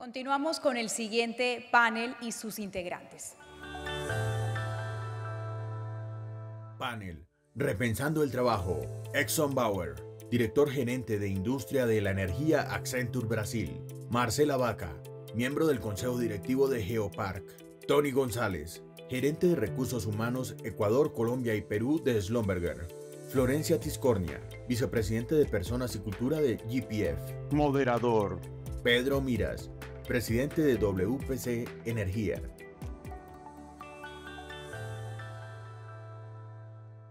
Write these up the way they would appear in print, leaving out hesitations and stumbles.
Continuamos con el siguiente panel y sus integrantes. Panel. Repensando el trabajo. Exxon Bauer, director gerente de Industria de la Energía Accenture Brasil. Marcela Vaca, miembro del Consejo Directivo de Geopark. Tony González, gerente de Recursos Humanos Ecuador, Colombia y Perú de Schlumberger. Florencia Tiscornia, vicepresidente de Personas y Cultura de GPF. Moderador. Pedro Miras, presidente de WPC Energía.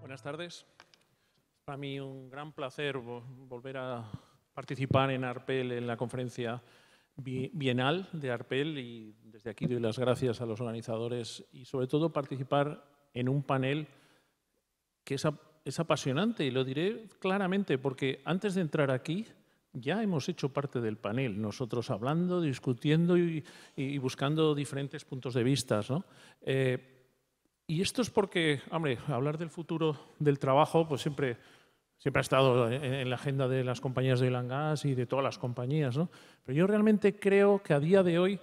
Buenas tardes. Para mí un gran placer volver a participar en ARPEL, en la conferencia bienal de ARPEL, y desde aquí doy las gracias a los organizadores y sobre todo participar en un panel que es apasionante, y lo diré claramente porque antes de entrar aquí ya hemos hecho parte del panel, nosotros hablando, discutiendo y buscando diferentes puntos de vista, ¿no? Y esto es porque, hombre, hablar del futuro del trabajo pues siempre ha estado en la agenda de las compañías de oil and gas y de todas las compañías, ¿no? Pero yo realmente creo que a día de hoy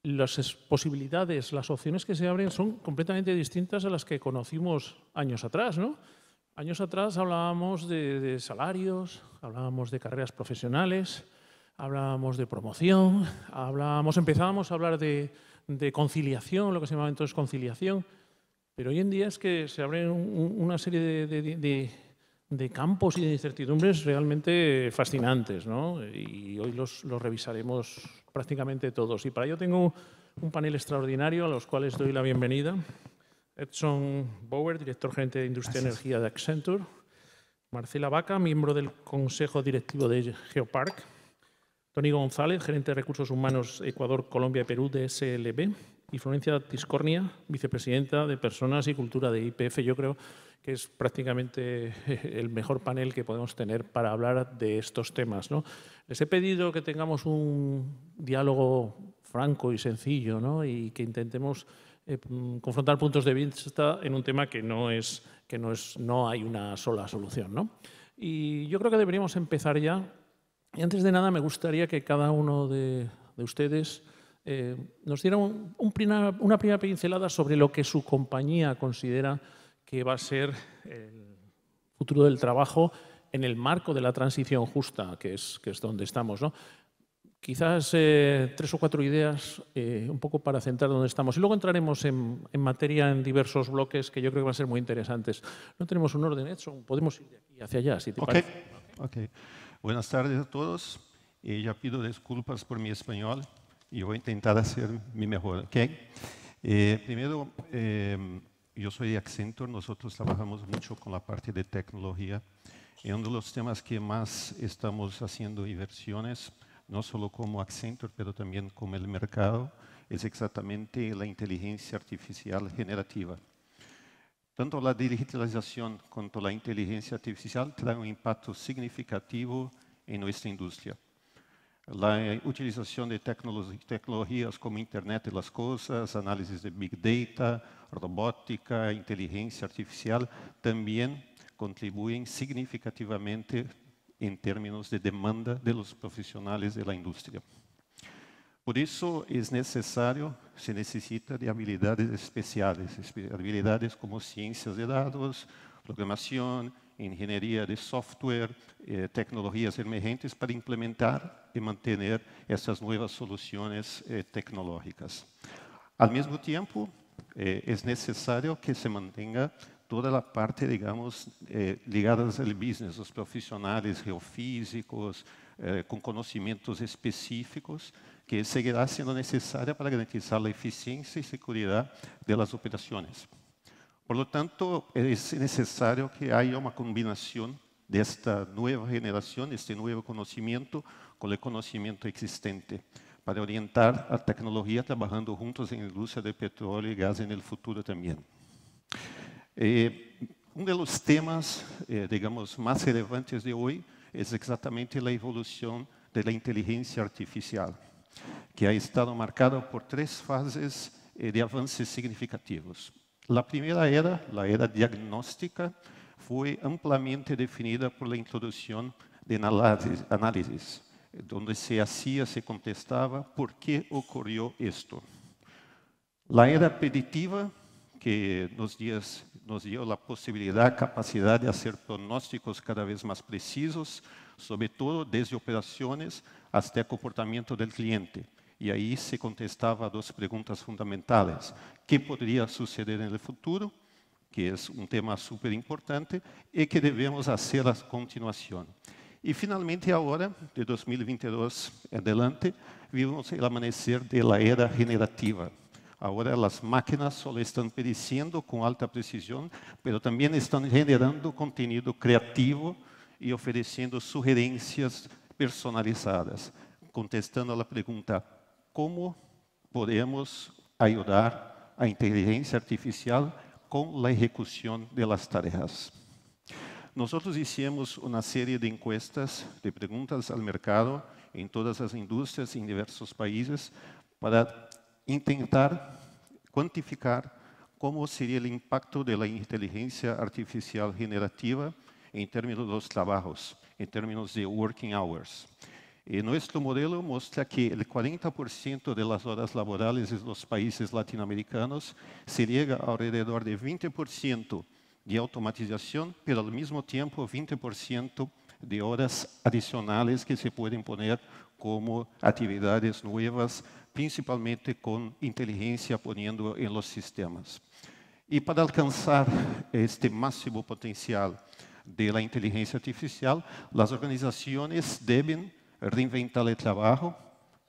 las posibilidades, las opciones que se abren son completamente distintas a las que conocimos años atrás, ¿no? Años atrás hablábamos de salarios, hablábamos de carreras profesionales, hablábamos de promoción, empezábamos a hablar de conciliación, lo que se llamaba entonces conciliación. Pero hoy en día es que se abren una serie de campos y de incertidumbres realmente fascinantes, ¿no? Y hoy los revisaremos prácticamente todos. Y para ello tengo un panel extraordinario a los cuales doy la bienvenida. Exxon Bauer, director gerente de Industria y Energía de Accenture. Marcela Vaca, miembro del Consejo Directivo de Geopark. Tony González, gerente de Recursos Humanos Ecuador, Colombia y Perú de SLB. Y Florencia Tiscornia, vicepresidenta de Personas y Cultura de IPF. Yo creo que es prácticamente el mejor panel que podemos tener para hablar de estos temas, ¿no? Les he pedido que tengamos un diálogo franco y sencillo, ¿no? Y que intentemos confrontar puntos de vista en un tema que no hay una sola solución, ¿no? Y yo creo que deberíamos empezar ya. Y antes de nada me gustaría que cada uno de ustedes nos diera una primera pincelada sobre lo que su compañía considera que va a ser el futuro del trabajo en el marco de la transición justa, que es donde estamos, ¿no? Quizás 3 o 4 ideas un poco para centrar donde estamos. Y luego entraremos en materia en diversos bloques que yo creo que van a ser muy interesantes. No tenemos un orden hecho, podemos ir de aquí hacia allá, si te parece. Okay. Buenas tardes a todos. Ya pido disculpas por mi español y voy a intentar hacer mi mejor. Primero, yo soy de Accenture, nosotros trabajamos mucho con la parte de tecnología. Y uno de los temas que más estamos haciendo inversiones, no solo como Accenture, pero también como el mercado, es exactamente la inteligencia artificial generativa. Tanto la digitalización como la inteligencia artificial traen un impacto significativo en nuestra industria. La utilización de tecnologías como Internet de las Cosas, análisis de Big Data, robótica, inteligencia artificial, también contribuyen significativamente en términos de demanda de los profesionales de la industria. Por eso se necesita de habilidades especiales, habilidades como ciencias de datos, programación, ingeniería de software, tecnologías emergentes para implementar y mantener estas nuevas soluciones tecnológicas. Al mismo tiempo, es necesario que se mantenga toda la parte, digamos, ligadas al business, los profesionales geofísicos, con conocimientos específicos, que seguirá siendo necesaria para garantizar la eficiencia y seguridad de las operaciones. Por lo tanto, es necesario que haya una combinación de esta nueva generación, este nuevo conocimiento, con el conocimiento existente, para orientar a tecnología trabajando juntos en la industria de petróleo y gas en el futuro también. Uno de los temas, digamos, más relevantes de hoy es exactamente la evolución de la inteligencia artificial, que ha estado marcada por 3 fases de avances significativos. La primera era, la era diagnóstica, fue ampliamente definida por la introducción de análisis donde se contestaba por qué ocurrió esto. La era predictiva, que nos dio la posibilidad, capacidad de hacer pronósticos cada vez más precisos, sobre todo desde operaciones hasta el comportamiento del cliente. Y ahí se contestaba dos preguntas fundamentales. ¿Qué podría suceder en el futuro? Que es un tema súper importante, y qué debemos hacer a continuación. Y finalmente ahora, de 2022 en adelante, vivimos el amanecer de la era generativa. Ahora las máquinas solo están prediciendo con alta precisión, pero también están generando contenido creativo y ofreciendo sugerencias personalizadas, contestando a la pregunta, ¿cómo podemos ayudar a inteligencia artificial con la ejecución de las tareas? Nosotros hicimos una serie de encuestas, de preguntas al mercado en todas las industrias en diversos países para intentar cuantificar cómo sería el impacto de la inteligencia artificial generativa en términos de los trabajos, en términos de working hours. Nuestro modelo muestra que el 40% de las horas laborales en los países latinoamericanos se llega a alrededor de 20% de automatización, pero al mismo tiempo 20% de horas adicionales que se pueden poner como actividades nuevas, principalmente con inteligencia poniendo en los sistemas. Y para alcanzar este máximo potencial de la inteligencia artificial, las organizaciones deben reinventar el trabajo,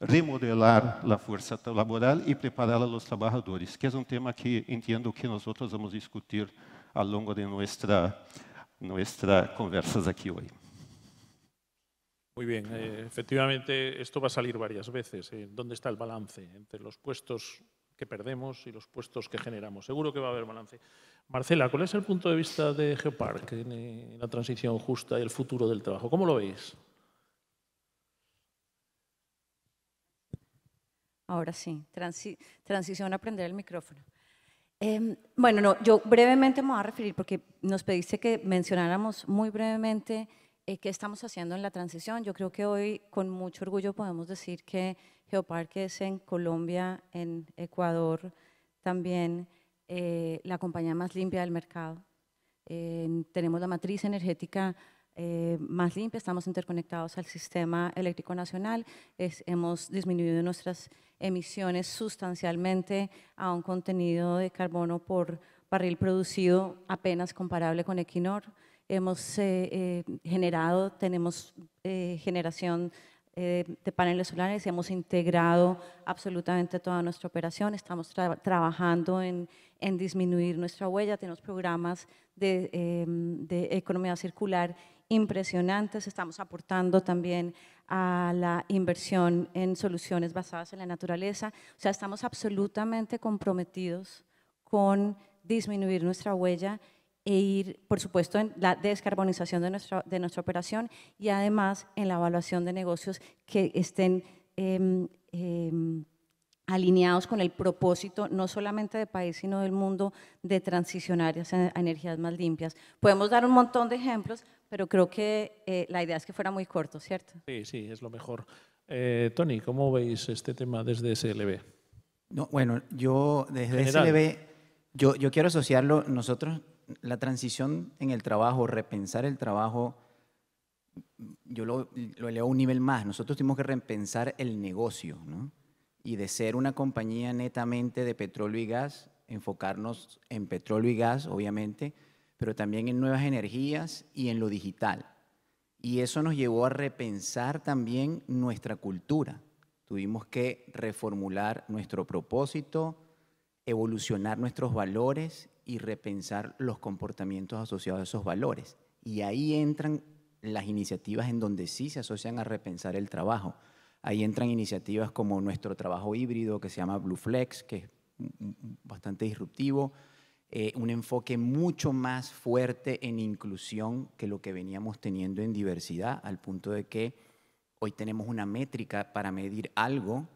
remodelar la fuerza laboral y preparar a los trabajadores, que es un tema que entiendo que nosotros vamos a discutir a lo largo de nuestras conversas aquí hoy. Muy bien, efectivamente esto va a salir varias veces. ¿Dónde está el balance entre los puestos que perdemos y los puestos que generamos? Seguro que va a haber balance. Marcela, ¿cuál es el punto de vista de Geopark en la transición justa y el futuro del trabajo? ¿Cómo lo veis? Ahora sí, transición a prender el micrófono. Bueno, no, yo brevemente me voy a referir porque nos pediste que mencionáramos muy brevemente qué estamos haciendo en la transición. Yo creo que hoy con mucho orgullo podemos decir que Geopark es en Colombia, en Ecuador, también la compañía más limpia del mercado. Tenemos la matriz energética más limpia, estamos interconectados al sistema eléctrico nacional, hemos disminuido nuestras emisiones sustancialmente a un contenido de carbono por barril producido apenas comparable con Equinor. Hemos tenemos generación de paneles solares y hemos integrado absolutamente toda nuestra operación. Estamos trabajando en disminuir nuestra huella, tenemos programas de economía circular impresionantes, estamos aportando también a la inversión en soluciones basadas en la naturaleza. O sea, estamos absolutamente comprometidos con disminuir nuestra huella e ir, por supuesto, en la descarbonización de nuestra operación y además en la evaluación de negocios que estén alineados con el propósito, no solamente del país, sino del mundo, de transicionar a energías más limpias. Podemos dar un montón de ejemplos, pero creo que la idea es que fuera muy corto, ¿cierto? Sí, sí, es lo mejor. Tony, ¿cómo veis este tema desde SLB? No, bueno, yo desde General. SLB, yo quiero asociarlo, nosotros, la transición en el trabajo, repensar el trabajo, yo lo eleo a un nivel más. Nosotros tenemos que repensar el negocio, ¿no? Y de ser una compañía netamente de petróleo y gas, enfocarnos en petróleo y gas, obviamente, pero también en nuevas energías y en lo digital. Y eso nos llevó a repensar también nuestra cultura. Tuvimos que reformular nuestro propósito, evolucionar nuestros valores y repensar los comportamientos asociados a esos valores. Y ahí entran las iniciativas en donde sí se asocian a repensar el trabajo. Ahí entran iniciativas como nuestro trabajo híbrido que se llama BlueFlex, que es bastante disruptivo, un enfoque mucho más fuerte en inclusión que lo que veníamos teniendo en diversidad, al punto de que hoy tenemos una métrica para medir algo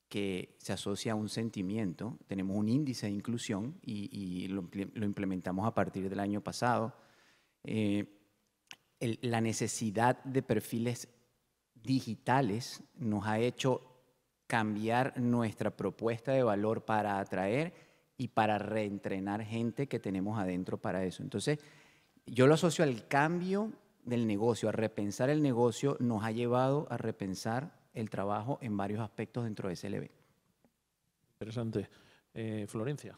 que se asocia a un sentimiento. Tenemos un índice de inclusión y lo implementamos a partir del año pasado. La necesidad de perfiles digitales nos ha hecho cambiar nuestra propuesta de valor para atraer y para reentrenar gente que tenemos adentro para eso. Entonces, yo lo asocio al cambio del negocio, a repensar el negocio, nos ha llevado a repensar el trabajo en varios aspectos dentro de SLB. Interesante. Florencia.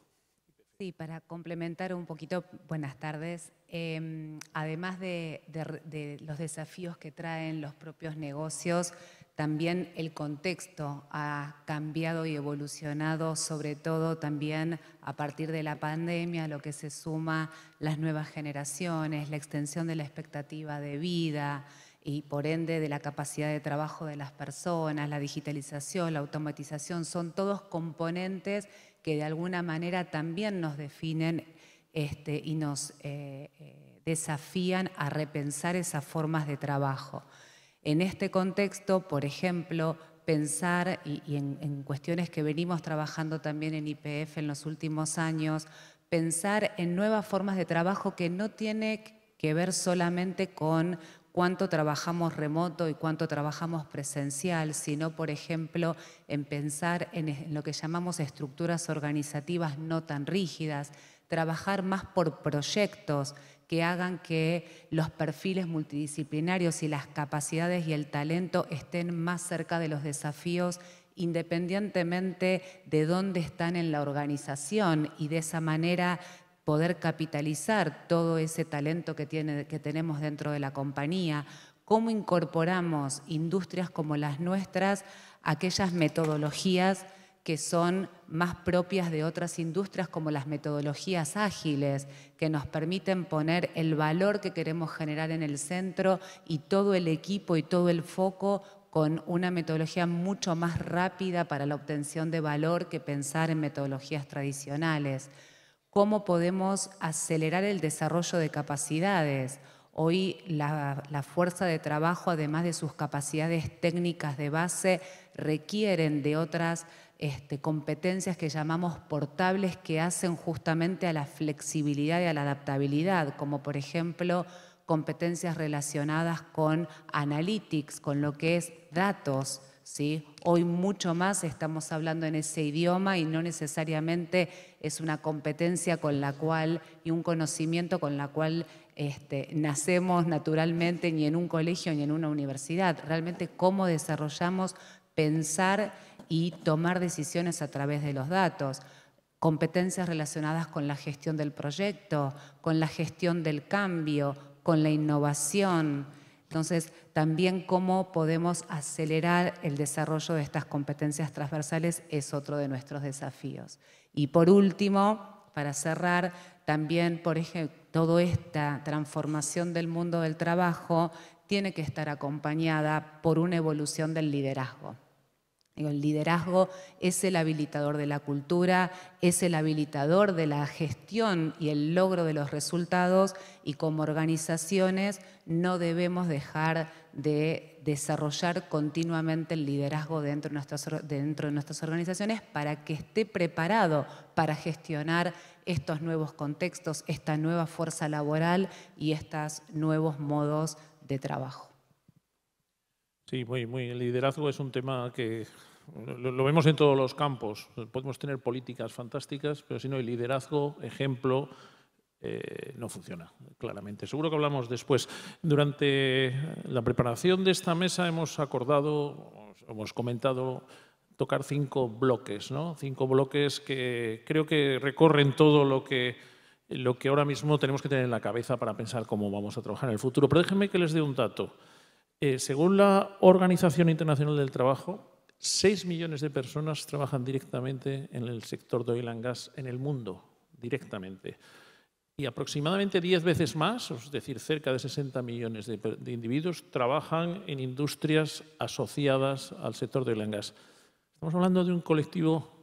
Sí, para complementar un poquito, buenas tardes. Además de los desafíos que traen los propios negocios, también el contexto ha cambiado y evolucionado, sobre todo también a partir de la pandemia, lo que se suma las nuevas generaciones, la extensión de la expectativa de vida y por ende de la capacidad de trabajo de las personas, la digitalización, la automatización, son todos componentes que de alguna manera también nos definen y nos desafían a repensar esas formas de trabajo. En este contexto, por ejemplo, pensar, y en cuestiones que venimos trabajando también en YPF en los últimos años, pensar en nuevas formas de trabajo que no tiene que ver solamente con cuánto trabajamos remoto y cuánto trabajamos presencial, sino, por ejemplo, en pensar en lo que llamamos estructuras organizativas no tan rígidas, trabajar más por proyectos que hagan que los perfiles multidisciplinarios y las capacidades y el talento estén más cerca de los desafíos independientemente de dónde están en la organización y de esa manera poder capitalizar todo ese talento que tenemos dentro de la compañía. ¿Cómo incorporamos industrias como las nuestras a aquellas metodologías que son más propias de otras industrias, como las metodologías ágiles, que nos permiten poner el valor que queremos generar en el centro y todo el equipo y todo el foco con una metodología mucho más rápida para la obtención de valor que pensar en metodologías tradicionales? ¿Cómo podemos acelerar el desarrollo de capacidades? Hoy la fuerza de trabajo, además de sus capacidades técnicas de base, requieren de otras competencias que llamamos portables que hacen justamente a la flexibilidad y a la adaptabilidad, como por ejemplo competencias relacionadas con analytics, con lo que es datos, ¿sí? Hoy mucho más estamos hablando en ese idioma y no necesariamente es una competencia con la cual y un conocimiento con la cual nacemos naturalmente ni en un colegio ni en una universidad. Realmente cómo desarrollamos pensar y tomar decisiones a través de los datos. Competencias relacionadas con la gestión del proyecto, con la gestión del cambio, con la innovación. Entonces, también cómo podemos acelerar el desarrollo de estas competencias transversales es otro de nuestros desafíos. Y por último, para cerrar, también, por ejemplo, toda esta transformación del mundo del trabajo tiene que estar acompañada por una evolución del liderazgo. El liderazgo es el habilitador de la cultura, es el habilitador de la gestión y el logro de los resultados, y como organizaciones no debemos dejar de desarrollar continuamente el liderazgo dentro de nuestras organizaciones para que esté preparado para gestionar estos nuevos contextos, esta nueva fuerza laboral y estos nuevos modos de trabajo. Sí, el liderazgo es un tema que lo vemos en todos los campos. Podemos tener políticas fantásticas, pero si no hay liderazgo, ejemplo, no funciona, claramente. Seguro que hablamos después. Durante la preparación de esta mesa hemos comentado tocar 5 bloques, ¿no? 5 bloques que creo que recorren todo lo que ahora mismo tenemos que tener en la cabeza para pensar cómo vamos a trabajar en el futuro. Pero déjenme que les dé un dato. Según la Organización Internacional del Trabajo, 6 millones de personas trabajan directamente en el sector de oil and gas en el mundo, directamente. Y aproximadamente 10 veces más, es decir, cerca de 60 millones de individuos, trabajan en industrias asociadas al sector de oil and gas. Estamos hablando de un colectivo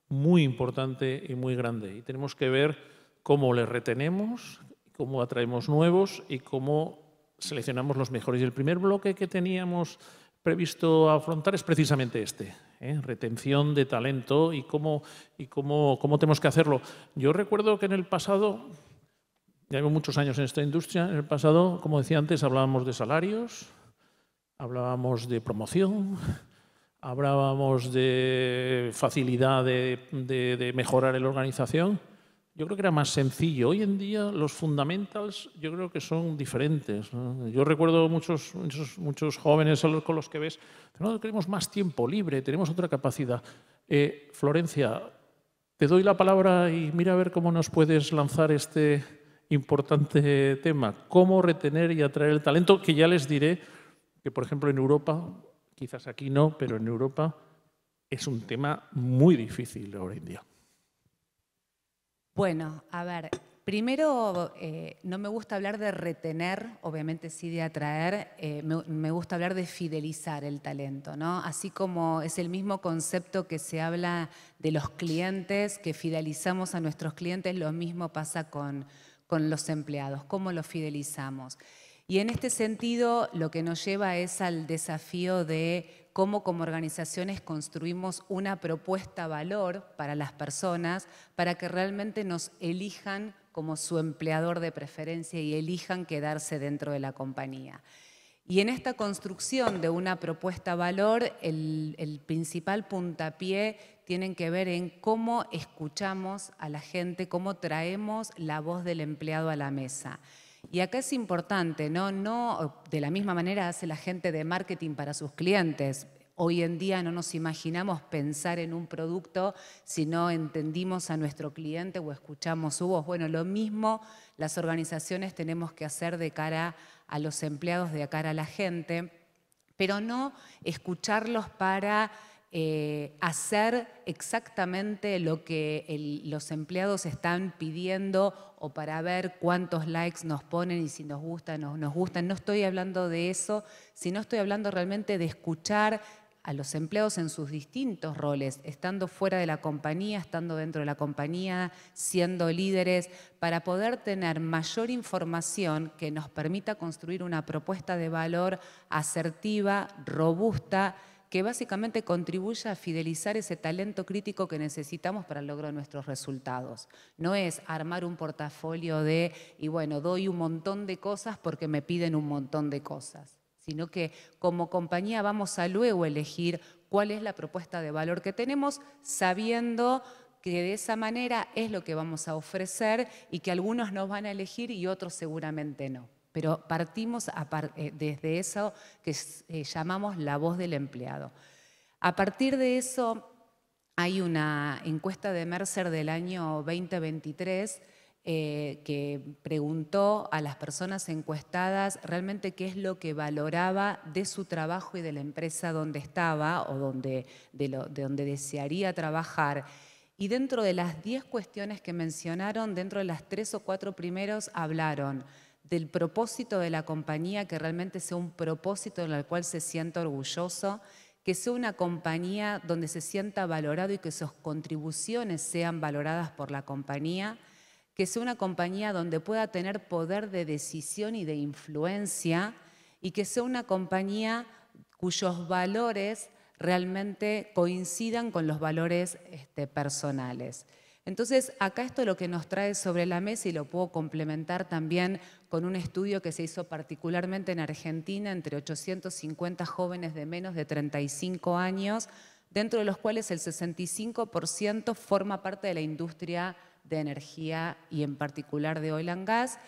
muy importante y muy grande. Y tenemos que ver cómo les retenemos, cómo atraemos nuevos y cómo seleccionamos los mejores. Y el primer bloque que teníamos previsto afrontar es precisamente este, retención de talento y cómo tenemos que hacerlo. Yo recuerdo que en el pasado, ya llevo muchos años en esta industria, en el pasado, como decía antes, hablábamos de salarios, hablábamos de promoción, hablábamos de facilidad de mejorar la organización. Yo creo que era más sencillo. Hoy en día los fundamentals yo creo que son diferentes, ¿no? Yo recuerdo muchos jóvenes con los que ves, no, queremos más tiempo libre, tenemos otra capacidad. Florencia, te doy la palabra y mira a ver cómo nos puedes lanzar este importante tema. Cómo retener y atraer el talento, que ya les diré que, por ejemplo, en Europa, quizás aquí no, pero en Europa es un tema muy difícil hoy en día. Bueno, a ver, primero no me gusta hablar de retener, obviamente sí de atraer, me gusta hablar de fidelizar el talento, ¿no? Así como es el mismo concepto que se habla de los clientes, que fidelizamos a nuestros clientes, lo mismo pasa con los empleados, cómo los fidelizamos. Y en este sentido, lo que nos lleva es al desafío de cómo como organizaciones construimos una propuesta valor para las personas para que realmente nos elijan como su empleador de preferencia y elijan quedarse dentro de la compañía. Y en esta construcción de una propuesta valor, el principal puntapié tiene que ver en cómo escuchamos a la gente, cómo traemos la voz del empleado a la mesa. Y acá es importante, no de la misma manera hace la gente de marketing para sus clientes. Hoy en día no nos imaginamos pensar en un producto si no entendimos a nuestro cliente o escuchamos su voz. Bueno, lo mismo las organizaciones tenemos que hacer de cara a los empleados, de cara a la gente, pero no escucharlos para hacer exactamente lo que los empleados están pidiendo o para ver cuántos likes nos ponen y si nos gustan o no nos gustan. No estoy hablando de eso, sino estoy hablando realmente de escuchar a los empleados en sus distintos roles, estando fuera de la compañía, estando dentro de la compañía, siendo líderes, para poder tener mayor información que nos permita construir una propuesta de valor asertiva, robusta, que básicamente contribuya a fidelizar ese talento crítico que necesitamos para el logro de nuestros resultados. No es armar un portafolio y bueno, doy un montón de cosas porque me piden un montón de cosas, sino que como compañía vamos a luego elegir cuál es la propuesta de valor que tenemos, sabiendo que de esa manera es lo que vamos a ofrecer y que algunos nos van a elegir y otros seguramente no. Pero partimos desde eso que llamamos la voz del empleado. A partir de eso hay una encuesta de Mercer del año 2023 que preguntó a las personas encuestadas realmente qué es lo que valoraba de su trabajo y de la empresa donde estaba o de donde desearía trabajar. Y dentro de las 10 cuestiones que mencionaron, dentro de las 3 o 4 primeros hablaron del propósito de la compañía, que realmente sea un propósito en el cual se sienta orgulloso, que sea una compañía donde se sienta valorado y que sus contribuciones sean valoradas por la compañía, que sea una compañía donde pueda tener poder de decisión y de influencia y que sea una compañía cuyos valores realmente coincidan con los valores personales. Entonces, acá esto es lo que nos trae sobre la mesa y lo puedo complementar también con un estudio que se hizo particularmente en Argentina entre 850 jóvenes de menos de 35 años, dentro de los cuales el 65% forma parte de la industria de energía y en particular de oil and gas,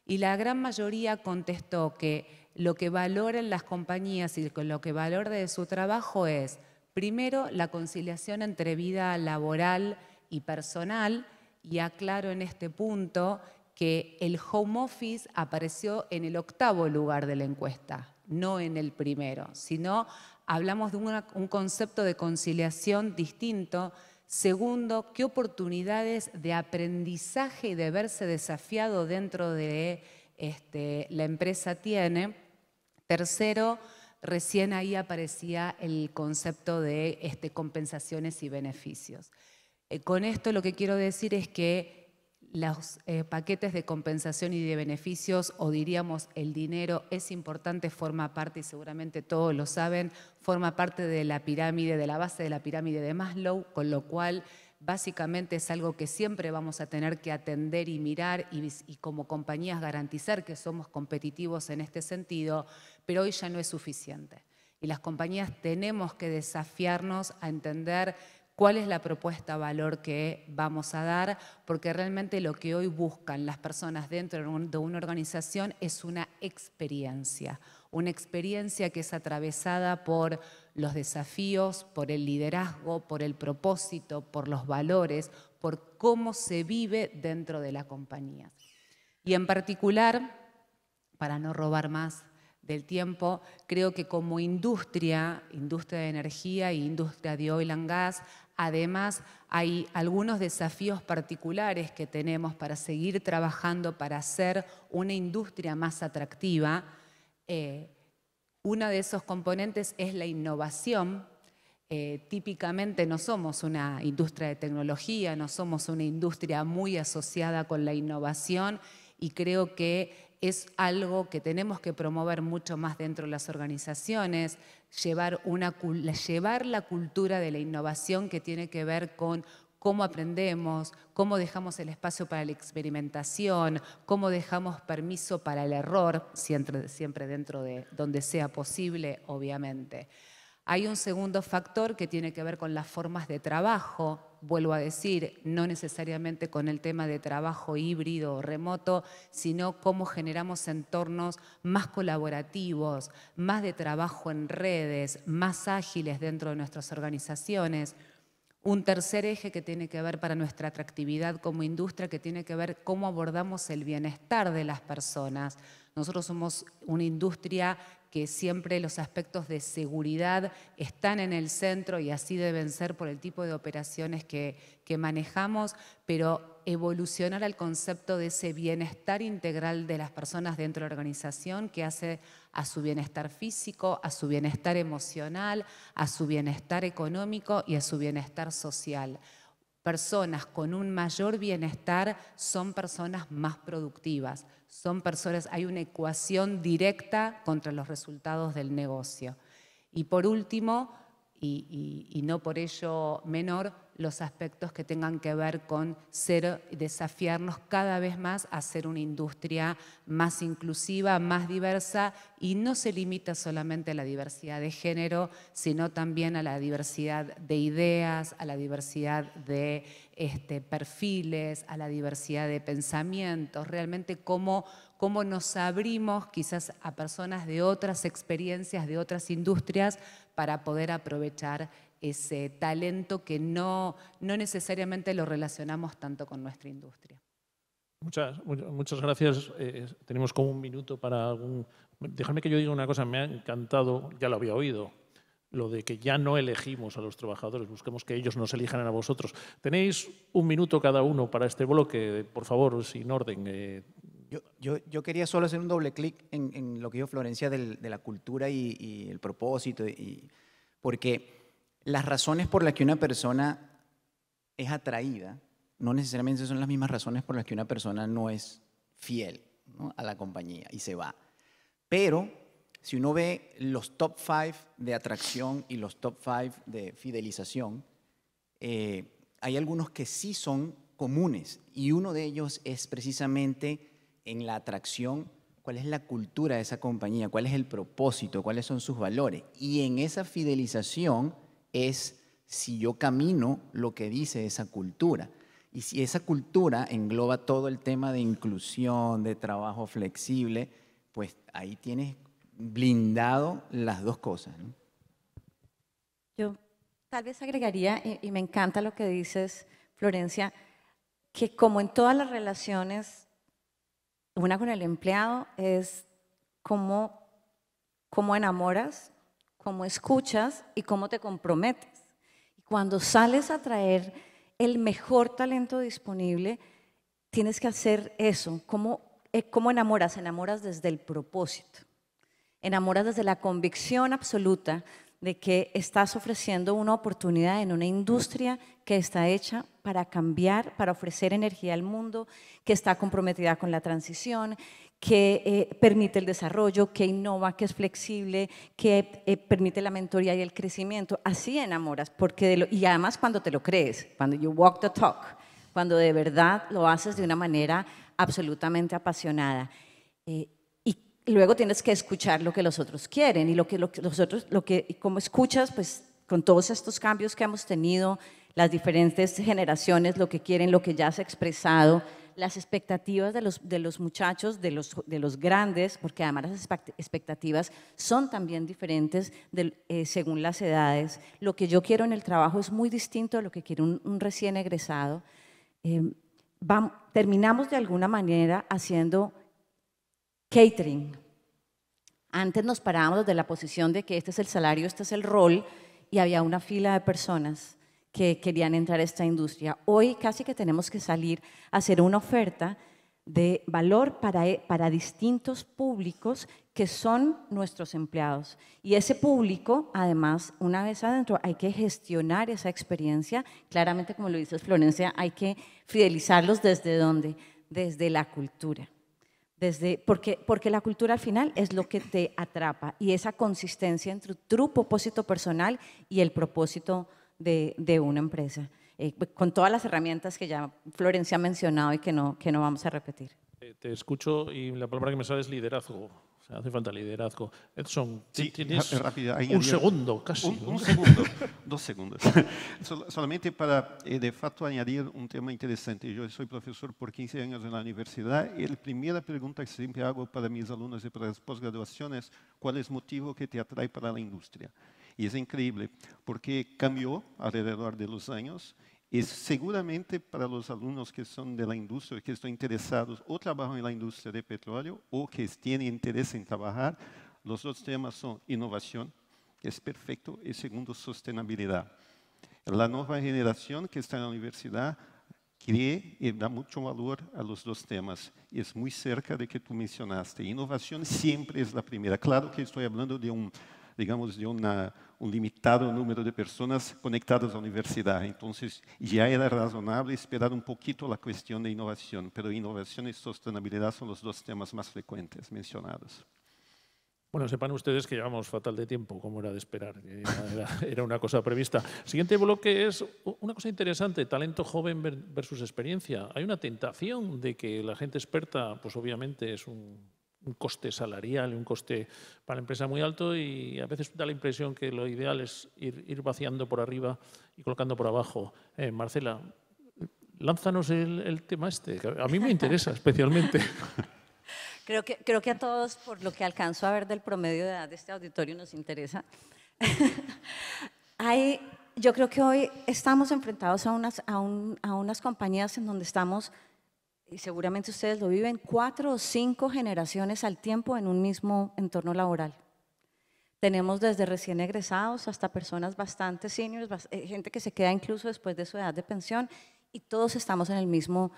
y la gran mayoría contestó que lo que valoran las compañías y lo que valora de su trabajo es, primero, la conciliación entre vida laboral y personal, y aclaro en este punto que el home office apareció en el 8º lugar de la encuesta, no en el primero, sino hablamos de un concepto de conciliación distinto. Segundo, qué oportunidades de aprendizaje y de verse desafiado dentro de la empresa tiene. Tercero, recién ahí aparecía el concepto de compensaciones y beneficios. Con esto lo que quiero decir es que los paquetes de compensación y de beneficios, o diríamos el dinero, es importante, forma parte, y seguramente todos lo saben, forma parte de la pirámide, de la base de la pirámide de Maslow, con lo cual básicamente es algo que siempre vamos a tener que atender y mirar y como compañías garantizar que somos competitivos en este sentido, pero hoy ya no es suficiente. Y las compañías tenemos que desafiarnos a entender cuál es la propuesta de valor que vamos a dar, porque realmente lo que hoy buscan las personas dentro de una organización es una experiencia que es atravesada por los desafíos, por el liderazgo, por el propósito, por los valores, por cómo se vive dentro de la compañía. Y en particular, para no robar más del tiempo, creo que como industria de energía e industria de oil and gas, además hay algunos desafíos particulares que tenemos para seguir trabajando para hacer una industria más atractiva. Uno de esos componentes es la innovación. Típicamente no somos una industria de tecnología, no somos una industria muy asociada con la innovación y creo que es algo que tenemos que promover mucho más dentro de las organizaciones, llevar la cultura de la innovación que tiene que ver con cómo aprendemos, cómo dejamos el espacio para la experimentación, cómo dejamos permiso para el error, siempre dentro de donde sea posible, obviamente. Hay un segundo factor que tiene que ver con las formas de trabajo, vuelvo a decir, no necesariamente con el tema de trabajo híbrido o remoto, sino cómo generamos entornos más colaborativos, más de trabajo en redes, más ágiles dentro de nuestras organizaciones. Un tercer eje que tiene que ver para nuestra atractividad como industria, que tiene que ver cómo abordamos el bienestar de las personas. Nosotros somos una industria que siempre los aspectos de seguridad están en el centro y así deben ser por el tipo de operaciones que manejamos, pero evolucionar al concepto de ese bienestar integral de las personas dentro de la organización que hace a su bienestar físico, a su bienestar emocional, a su bienestar económico y a su bienestar social. Personas con un mayor bienestar son personas más productivas, son personas, hay una ecuación directa contra los resultados del negocio. Y por último, y no por ello menor, los aspectos que tengan que ver con desafiarnos cada vez más a ser una industria más inclusiva, más diversa, y no se limita solamente a la diversidad de género, sino también a la diversidad de ideas, a la diversidad de perfiles, a la diversidad de pensamientos, realmente cómo nos abrimos quizás a personas de otras experiencias, de otras industrias, para poder aprovechar ese talento que no necesariamente lo relacionamos tanto con nuestra industria. Muchas gracias. Tenemos como un minuto para algún... Dejadme que yo diga una cosa, me ha encantado, ya lo había oído, lo de que ya no elegimos a los trabajadores, busquemos que ellos nos elijan a vosotros. Tenéis un minuto cada uno para este bloque, por favor, sin orden. Yo quería solo hacer un doble clic en lo que dijo Florencia de la cultura y el propósito, porque las razones por las que una persona es atraída no necesariamente son las mismas razones por las que una persona no es fiel, ¿no?, a la compañía y se va. Pero si uno ve los top 5 de atracción y los top 5 de fidelización, hay algunos que sí son comunes y uno de ellos es precisamente en la atracción, cuál es la cultura de esa compañía, cuál es el propósito, cuáles son sus valores. Y en esa fidelización es si yo camino lo que dice esa cultura. Y si esa cultura engloba todo el tema de inclusión, de trabajo flexible, pues ahí tienes blindado las dos cosas, ¿no? Yo tal vez agregaría, y me encanta lo que dices, Florencia, que como en todas las relaciones, una con el empleado es cómo enamoras, cómo escuchas y cómo te comprometes. Y cuando sales a traer el mejor talento disponible, tienes que hacer eso. ¿Cómo enamoras? Enamoras desde el propósito. Enamoras desde la convicción absoluta de que estás ofreciendo una oportunidad en una industria que está hecha para cambiar, para ofrecer energía al mundo, que está comprometida con la transición, que permite el desarrollo, que innova, que es flexible, que permite la mentoría y el crecimiento. Así enamoras, y además cuando te lo crees, cuando you walk the talk, cuando de verdad lo haces de una manera absolutamente apasionada. Y luego tienes que escuchar lo que los otros quieren, y y como escuchas, pues con todos estos cambios que hemos tenido, las diferentes generaciones, lo que quieren, lo que ya se ha expresado, las expectativas de los muchachos, de los grandes, porque además las expectativas son también diferentes según las edades. Lo que yo quiero en el trabajo es muy distinto a lo que quiere un recién egresado. Terminamos de alguna manera haciendo catering. Antes nos parábamos desde la posición de que este es el salario, este es el rol, y había una fila de personas que querían entrar a esta industria. Hoy casi que tenemos que salir a hacer una oferta de valor para distintos públicos que son nuestros empleados. Y ese público, además, una vez adentro, hay que gestionar esa experiencia. Claramente, como lo dices, Florencia, hay que fidelizarlos ¿desde dónde? Desde la cultura. Porque la cultura al final es lo que te atrapa, y esa consistencia entre tu propósito personal y el propósito de una empresa, con todas las herramientas que ya Florencia ha mencionado y que no vamos a repetir. Te escucho y la palabra que me sale es liderazgo. O sea, hace falta liderazgo. Edson, sí, tienes rápido, un segundo casi. Un segundo, 2 segundos. Solamente para, de facto, añadir un tema interesante. Yo soy profesor por 15 años en la universidad, y la primera pregunta que siempre hago para mis alumnos y para las posgraduaciones es: ¿cuál es el motivo que te atrae para la industria? Y es increíble, porque cambió alrededor de los años. Y seguramente para los alumnos que son de la industria, que están interesados o trabajan en la industria de petróleo o que tienen interés en trabajar, los dos temas son innovación, que es perfecto, y segundo, sostenibilidad. La nueva generación que está en la universidad cree y da mucho valor a los dos temas, y es muy cerca de que tú mencionaste. Innovación siempre es la primera. Claro que estoy hablando de digamos, de un limitado número de personas conectadas a la universidad. Entonces, ya era razonable esperar un poquito la cuestión de innovación, pero innovación y sostenibilidad son los dos temas más frecuentes mencionados. Bueno, sepan ustedes que llevamos fatal de tiempo, como era de esperar. Era una cosa prevista. Siguiente bloque es una cosa interesante, talento joven versus experiencia. Hay una tentación de que la gente experta, pues obviamente es un coste salarial, un coste para la empresa muy alto, y a veces da la impresión que lo ideal es ir vaciando por arriba y colocando por abajo. Marcela, lánzanos el tema este, que a mí me interesa especialmente. Creo que a todos, por lo que alcanzo a ver del promedio de edad de este auditorio, nos interesa. Yo creo que hoy estamos enfrentados a unas compañías en donde estamos, y seguramente ustedes lo viven, 4 o 5 generaciones al tiempo en un mismo entorno laboral. Tenemos desde recién egresados hasta personas bastante seniors, gente que se queda incluso después de su edad de pensión, y todos estamos en el mismo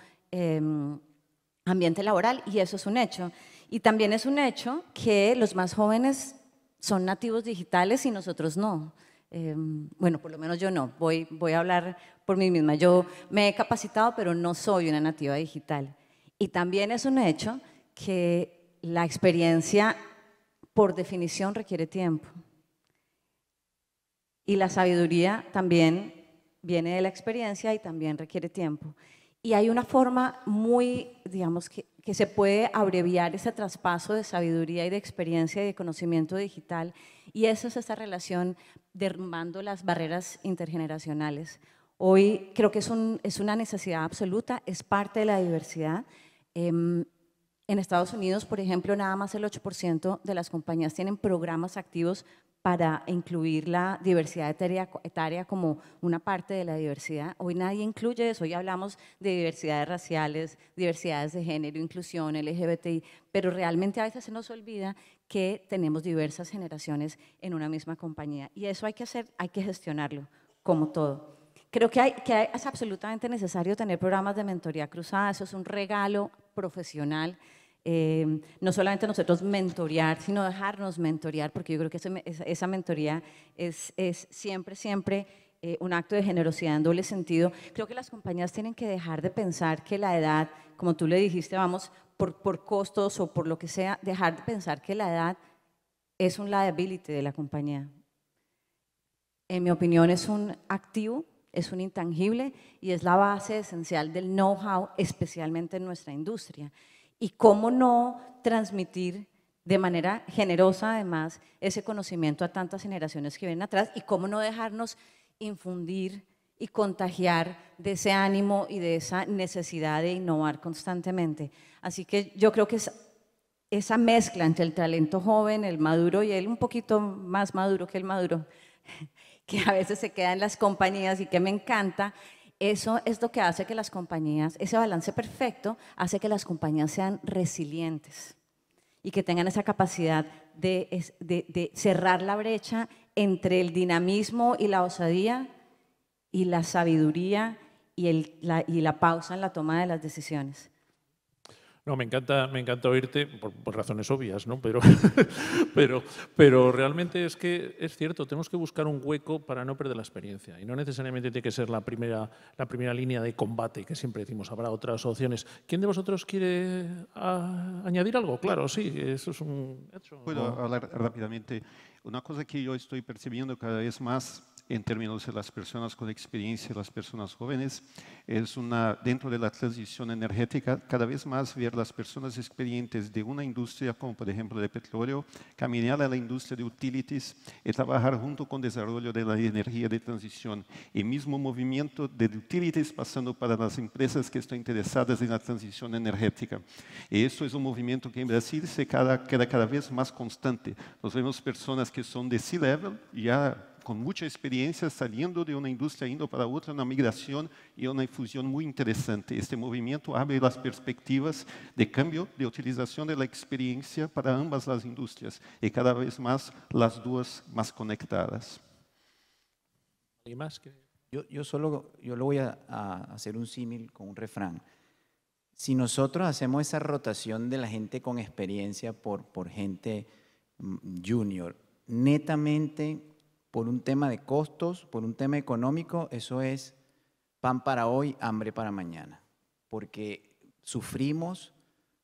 ambiente laboral, y eso es un hecho. Y también es un hecho que los más jóvenes son nativos digitales y nosotros no. Bueno, por lo menos yo no, voy a hablar por mí misma. Yo me he capacitado, pero no soy una nativa digital. Y también es un hecho que la experiencia, por definición, requiere tiempo. Y la sabiduría también viene de la experiencia y también requiere tiempo. Y hay una forma muy, digamos, que se puede abreviar ese traspaso de sabiduría y de experiencia y de conocimiento digital, y esa es esta relación derrumbando las barreras intergeneracionales. Hoy creo que es una necesidad absoluta, es parte de la diversidad. En Estados Unidos, por ejemplo, nada más el 8% de las compañías tienen programas activos para incluir la diversidad etaria como una parte de la diversidad. Hoy nadie incluye eso, hoy hablamos de diversidades raciales, diversidades de género, inclusión, LGBTI, pero realmente a veces se nos olvida que tenemos diversas generaciones en una misma compañía, y eso hay que gestionarlo como todo. Creo que es absolutamente necesario tener programas de mentoría cruzada, eso es un regalo profesional. No solamente nosotros mentorear, sino dejarnos mentorear, porque yo creo que esa mentoría es siempre un acto de generosidad en doble sentido. Creo que las compañías tienen que dejar de pensar que la edad, como tú le dijiste, vamos, por costos o por lo que sea, dejar de pensar que la edad es un liability de la compañía. En mi opinión es un activo, es un intangible, y es la base esencial del know-how, especialmente en nuestra industria. Y cómo no transmitir de manera generosa además ese conocimiento a tantas generaciones que vienen atrás y cómo no dejarnos infundir y contagiar de ese ánimo y de esa necesidad de innovar constantemente. Así que yo creo que esa mezcla entre el talento joven, el maduro y él un poquito más maduro que el maduro, que a veces se queda en las compañías y que me encanta, eso es lo que hace que las compañías, ese balance perfecto, hace que las compañías sean resilientes y que tengan esa capacidad de cerrar la brecha entre el dinamismo y la osadía y la sabiduría y la pausa en la toma de las decisiones. No, me encanta oírte por razones obvias, ¿no? Pero realmente es que es cierto, tenemos que buscar un hueco para no perder la experiencia y no necesariamente tiene que ser la primera línea de combate, que siempre decimos, habrá otras opciones. ¿Quién de vosotros quiere añadir algo? Claro, sí, eso es un hecho. Puedo hablar rápidamente. Una cosa que yo estoy percibiendo cada vez más en términos de las personas con experiencia, las personas jóvenes, es dentro de la transición energética, cada vez más ver las personas experientes de una industria como por ejemplo de petróleo, caminar a la industria de utilities y trabajar junto con el desarrollo de la energía de transición. El mismo movimiento de utilities pasando para las empresas que están interesadas en la transición energética. Y eso es un movimiento que en Brasil queda cada vez más constante. Nos vemos personas que son de C-level, ya con mucha experiencia saliendo de una industria, yendo para otra, una migración y una infusión muy interesante. Este movimiento abre las perspectivas de cambio, de utilización de la experiencia para ambas las industrias y cada vez más las dos más conectadas. ¿Y más? Yo lo voy a hacer un símil con un refrán. Si nosotros hacemos esa rotación de la gente con experiencia por gente junior, netamente por un tema de costos, por un tema económico, eso es pan para hoy, hambre para mañana. Porque sufrimos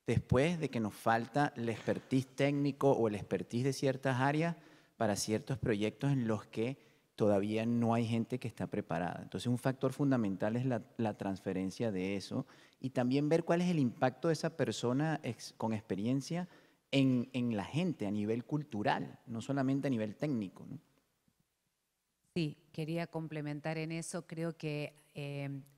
después de que nos falta el expertise técnico o el expertise de ciertas áreas para ciertos proyectos en los que todavía no hay gente que está preparada. Entonces, un factor fundamental es la transferencia de eso y también ver cuál es el impacto de esa persona con experiencia en la gente a nivel cultural, no solamente a nivel técnico, ¿no? Sí, quería complementar en eso. Creo que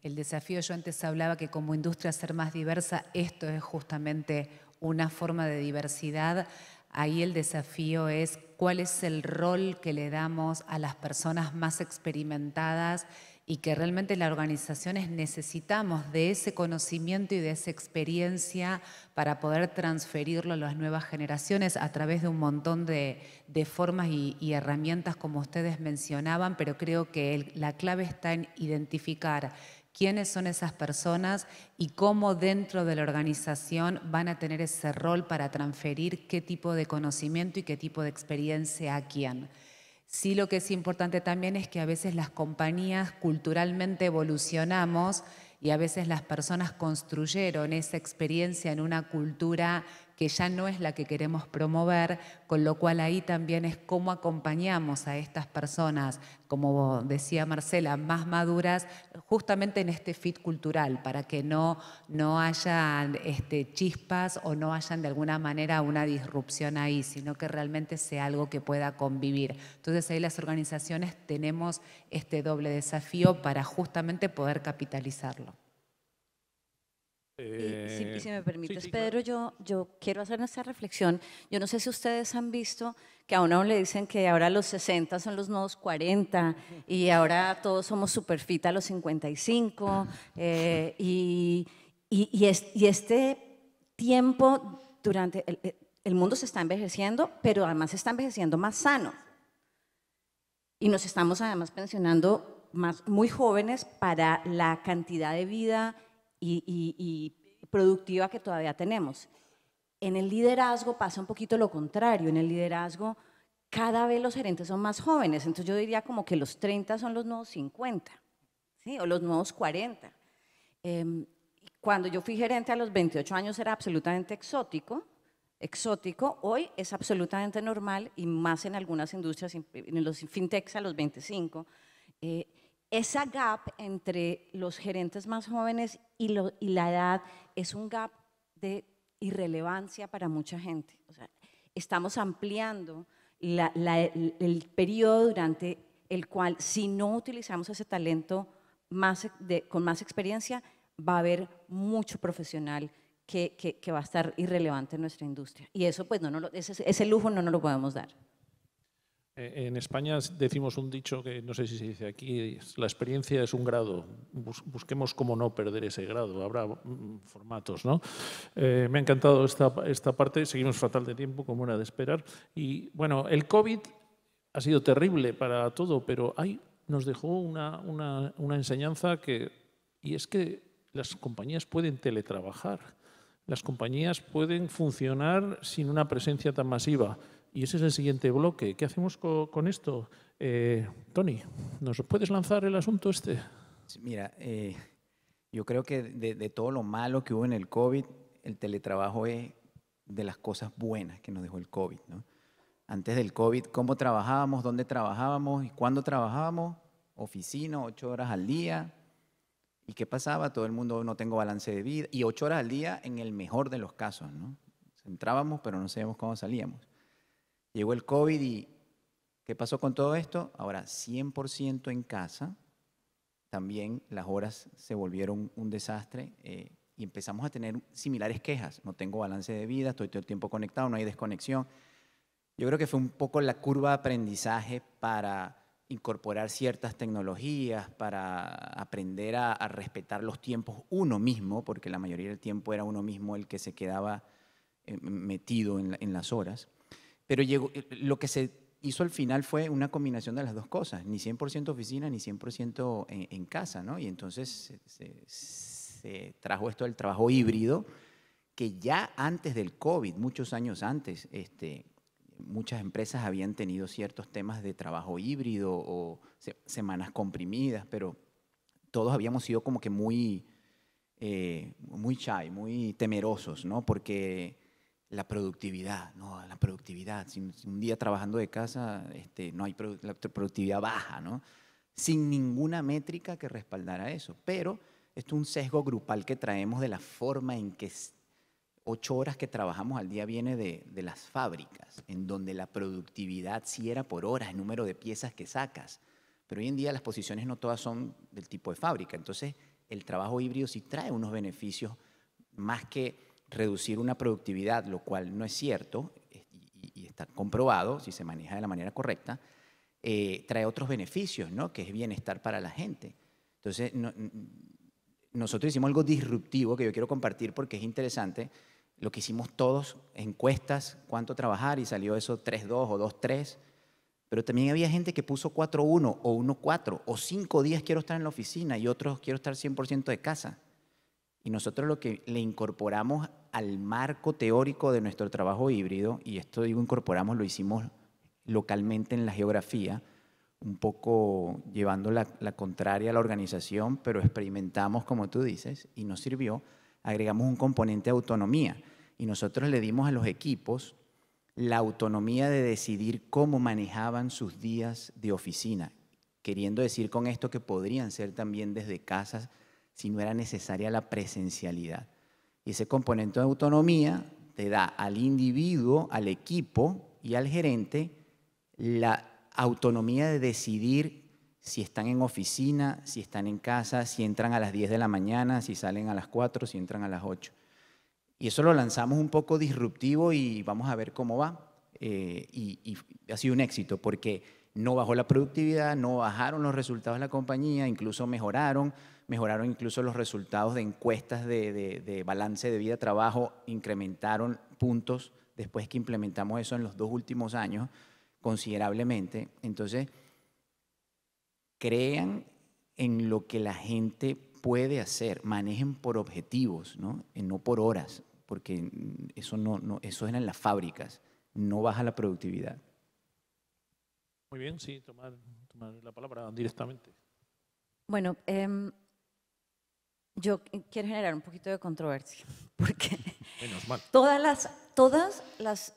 el desafío, yo antes hablaba que como industria ser más diversa, esto es justamente una forma de diversidad. Ahí el desafío es cuál es el rol que le damos a las personas más experimentadas y que realmente las organizaciones necesitamos de ese conocimiento y de esa experiencia para poder transferirlo a las nuevas generaciones a través de un montón de formas y herramientas como ustedes mencionaban, pero creo que la clave está en identificar quiénes son esas personas y cómo dentro de la organización van a tener ese rol para transferir qué tipo de conocimiento y qué tipo de experiencia a quién. Sí, lo que es importante también es que a veces las compañías culturalmente evolucionamos y a veces las personas construyeron esa experiencia en una cultura que ya no es la que queremos promover, con lo cual ahí también es cómo acompañamos a estas personas, como decía Marcela, más maduras, justamente en este fit cultural, para que no haya chispas o no hayan de alguna manera una disrupción ahí, sino que realmente sea algo que pueda convivir. Entonces ahí las organizaciones tenemos este doble desafío para justamente poder capitalizarlo. Y si me permites, sí, Pedro, yo quiero hacer esta reflexión. Yo no sé si ustedes han visto que a uno le dicen que ahora los 60 son los nuevos 40 y ahora todos somos super fit a los 55 y este tiempo durante el mundo se está envejeciendo, pero además se está envejeciendo más sano y nos estamos además pensionando muy jóvenes para la cantidad de vida y productiva que todavía tenemos. En el liderazgo pasa un poquito lo contrario. En el liderazgo cada vez los gerentes son más jóvenes. Entonces yo diría como que los 30 son los nuevos 50, ¿sí? O los nuevos 40. Cuando yo fui gerente a los 28 años era absolutamente exótico. Hoy es absolutamente normal y más en algunas industrias, en los fintechs a los 25. Esa gap entre los gerentes más jóvenes y la edad es un gap de irrelevancia para mucha gente. O sea, estamos ampliando el periodo durante el cual, si no utilizamos ese talento con más experiencia, va a haber mucho profesional que va a estar irrelevante en nuestra industria. Y eso, pues, ese lujo no nos lo podemos dar. En España decimos un dicho que no sé si se dice aquí, la experiencia es un grado, busquemos cómo no perder ese grado, habrá formatos, ¿no? Me ha encantado esta parte, seguimos fatal de tiempo, como era de esperar. Y bueno, el COVID ha sido terrible para todo, pero nos dejó una enseñanza y es que las compañías pueden teletrabajar, las compañías pueden funcionar sin una presencia tan masiva. Y ese es el siguiente bloque. ¿Qué hacemos con esto? Tony, ¿nos puedes lanzar el asunto este? Mira, yo creo que de todo lo malo que hubo en el COVID, el teletrabajo es de las cosas buenas que nos dejó el COVID, ¿no? Antes del COVID, ¿cómo trabajábamos? ¿Dónde trabajábamos? ¿Y cuándo trabajábamos? Oficina, 8 horas al día. ¿Y qué pasaba? Todo el mundo no tengo balance de vida. Y 8 horas al día en el mejor de los casos, ¿no? Entrábamos, pero no sabíamos cómo salíamos. Llegó el COVID y ¿qué pasó con todo esto? Ahora 100% en casa, también las horas se volvieron un desastre y empezamos a tener similares quejas. No tengo balance de vida, estoy todo el tiempo conectado, no hay desconexión. Yo creo que fue un poco la curva de aprendizaje para incorporar ciertas tecnologías, para aprender a respetar los tiempos uno mismo, porque la mayoría del tiempo era uno mismo el que se quedaba metido en las horas. Pero lo que se hizo al final fue una combinación de las dos cosas, ni 100% oficina ni 100% en casa, ¿no? Y entonces se trajo esto del trabajo híbrido, que ya antes del COVID, muchos años antes, muchas empresas habían tenido ciertos temas de trabajo híbrido o semanas comprimidas, pero todos habíamos sido como que muy shy, muy temerosos, ¿no? Porque la productividad, ¿no? La productividad. Si un día trabajando de casa, no hay la productividad baja, ¿no? Sin ninguna métrica que respaldara eso. Pero esto es un sesgo grupal que traemos de la forma en que 8 horas que trabajamos al día viene de las fábricas, en donde la productividad sí era por horas, el número de piezas que sacas. Pero hoy en día las posiciones no todas son del tipo de fábrica. Entonces, el trabajo híbrido sí trae unos beneficios más que reducir una productividad, lo cual no es cierto y está comprobado si se maneja de la manera correcta, trae otros beneficios, ¿no? Que es bienestar para la gente. Entonces, nosotros hicimos algo disruptivo que yo quiero compartir porque es interesante. Lo que hicimos todos, encuestas, cuánto trabajar, y salió eso 3-2 o 2-3, pero también había gente que puso 4-1 o 1-4 o 5 días quiero estar en la oficina y otros quiero estar 100% de casa. Y nosotros lo que le incorporamos al marco teórico de nuestro trabajo híbrido, y esto digo incorporamos, lo hicimos localmente en la geografía, un poco llevando la contraria a la organización, pero experimentamos, como tú dices, y nos sirvió, agregamos un componente de autonomía. Y nosotros le dimos a los equipos la autonomía de decidir cómo manejaban sus días de oficina, queriendo decir con esto que podrían ser también desde casas, si no era necesaria la presencialidad. Y ese componente de autonomía te da al individuo, al equipo y al gerente la autonomía de decidir si están en oficina, si están en casa, si entran a las 10 de la mañana, si salen a las 4, si entran a las 8. Y eso lo lanzamos un poco disruptivo y vamos a ver cómo va. Y ha sido un éxito porque no bajó la productividad, no bajaron los resultados de la compañía, incluso mejoraron incluso los resultados de encuestas de balance de vida-trabajo, incrementaron puntos después que implementamos eso en los 2 últimos años considerablemente. Entonces, crean en lo que la gente puede hacer, manejen por objetivos, ¿no? No por horas, porque eso es en las fábricas, no baja la productividad. Muy bien, sí, tomar la palabra directamente. Bueno, yo quiero generar un poquito de controversia, porque Menos mal. todas las,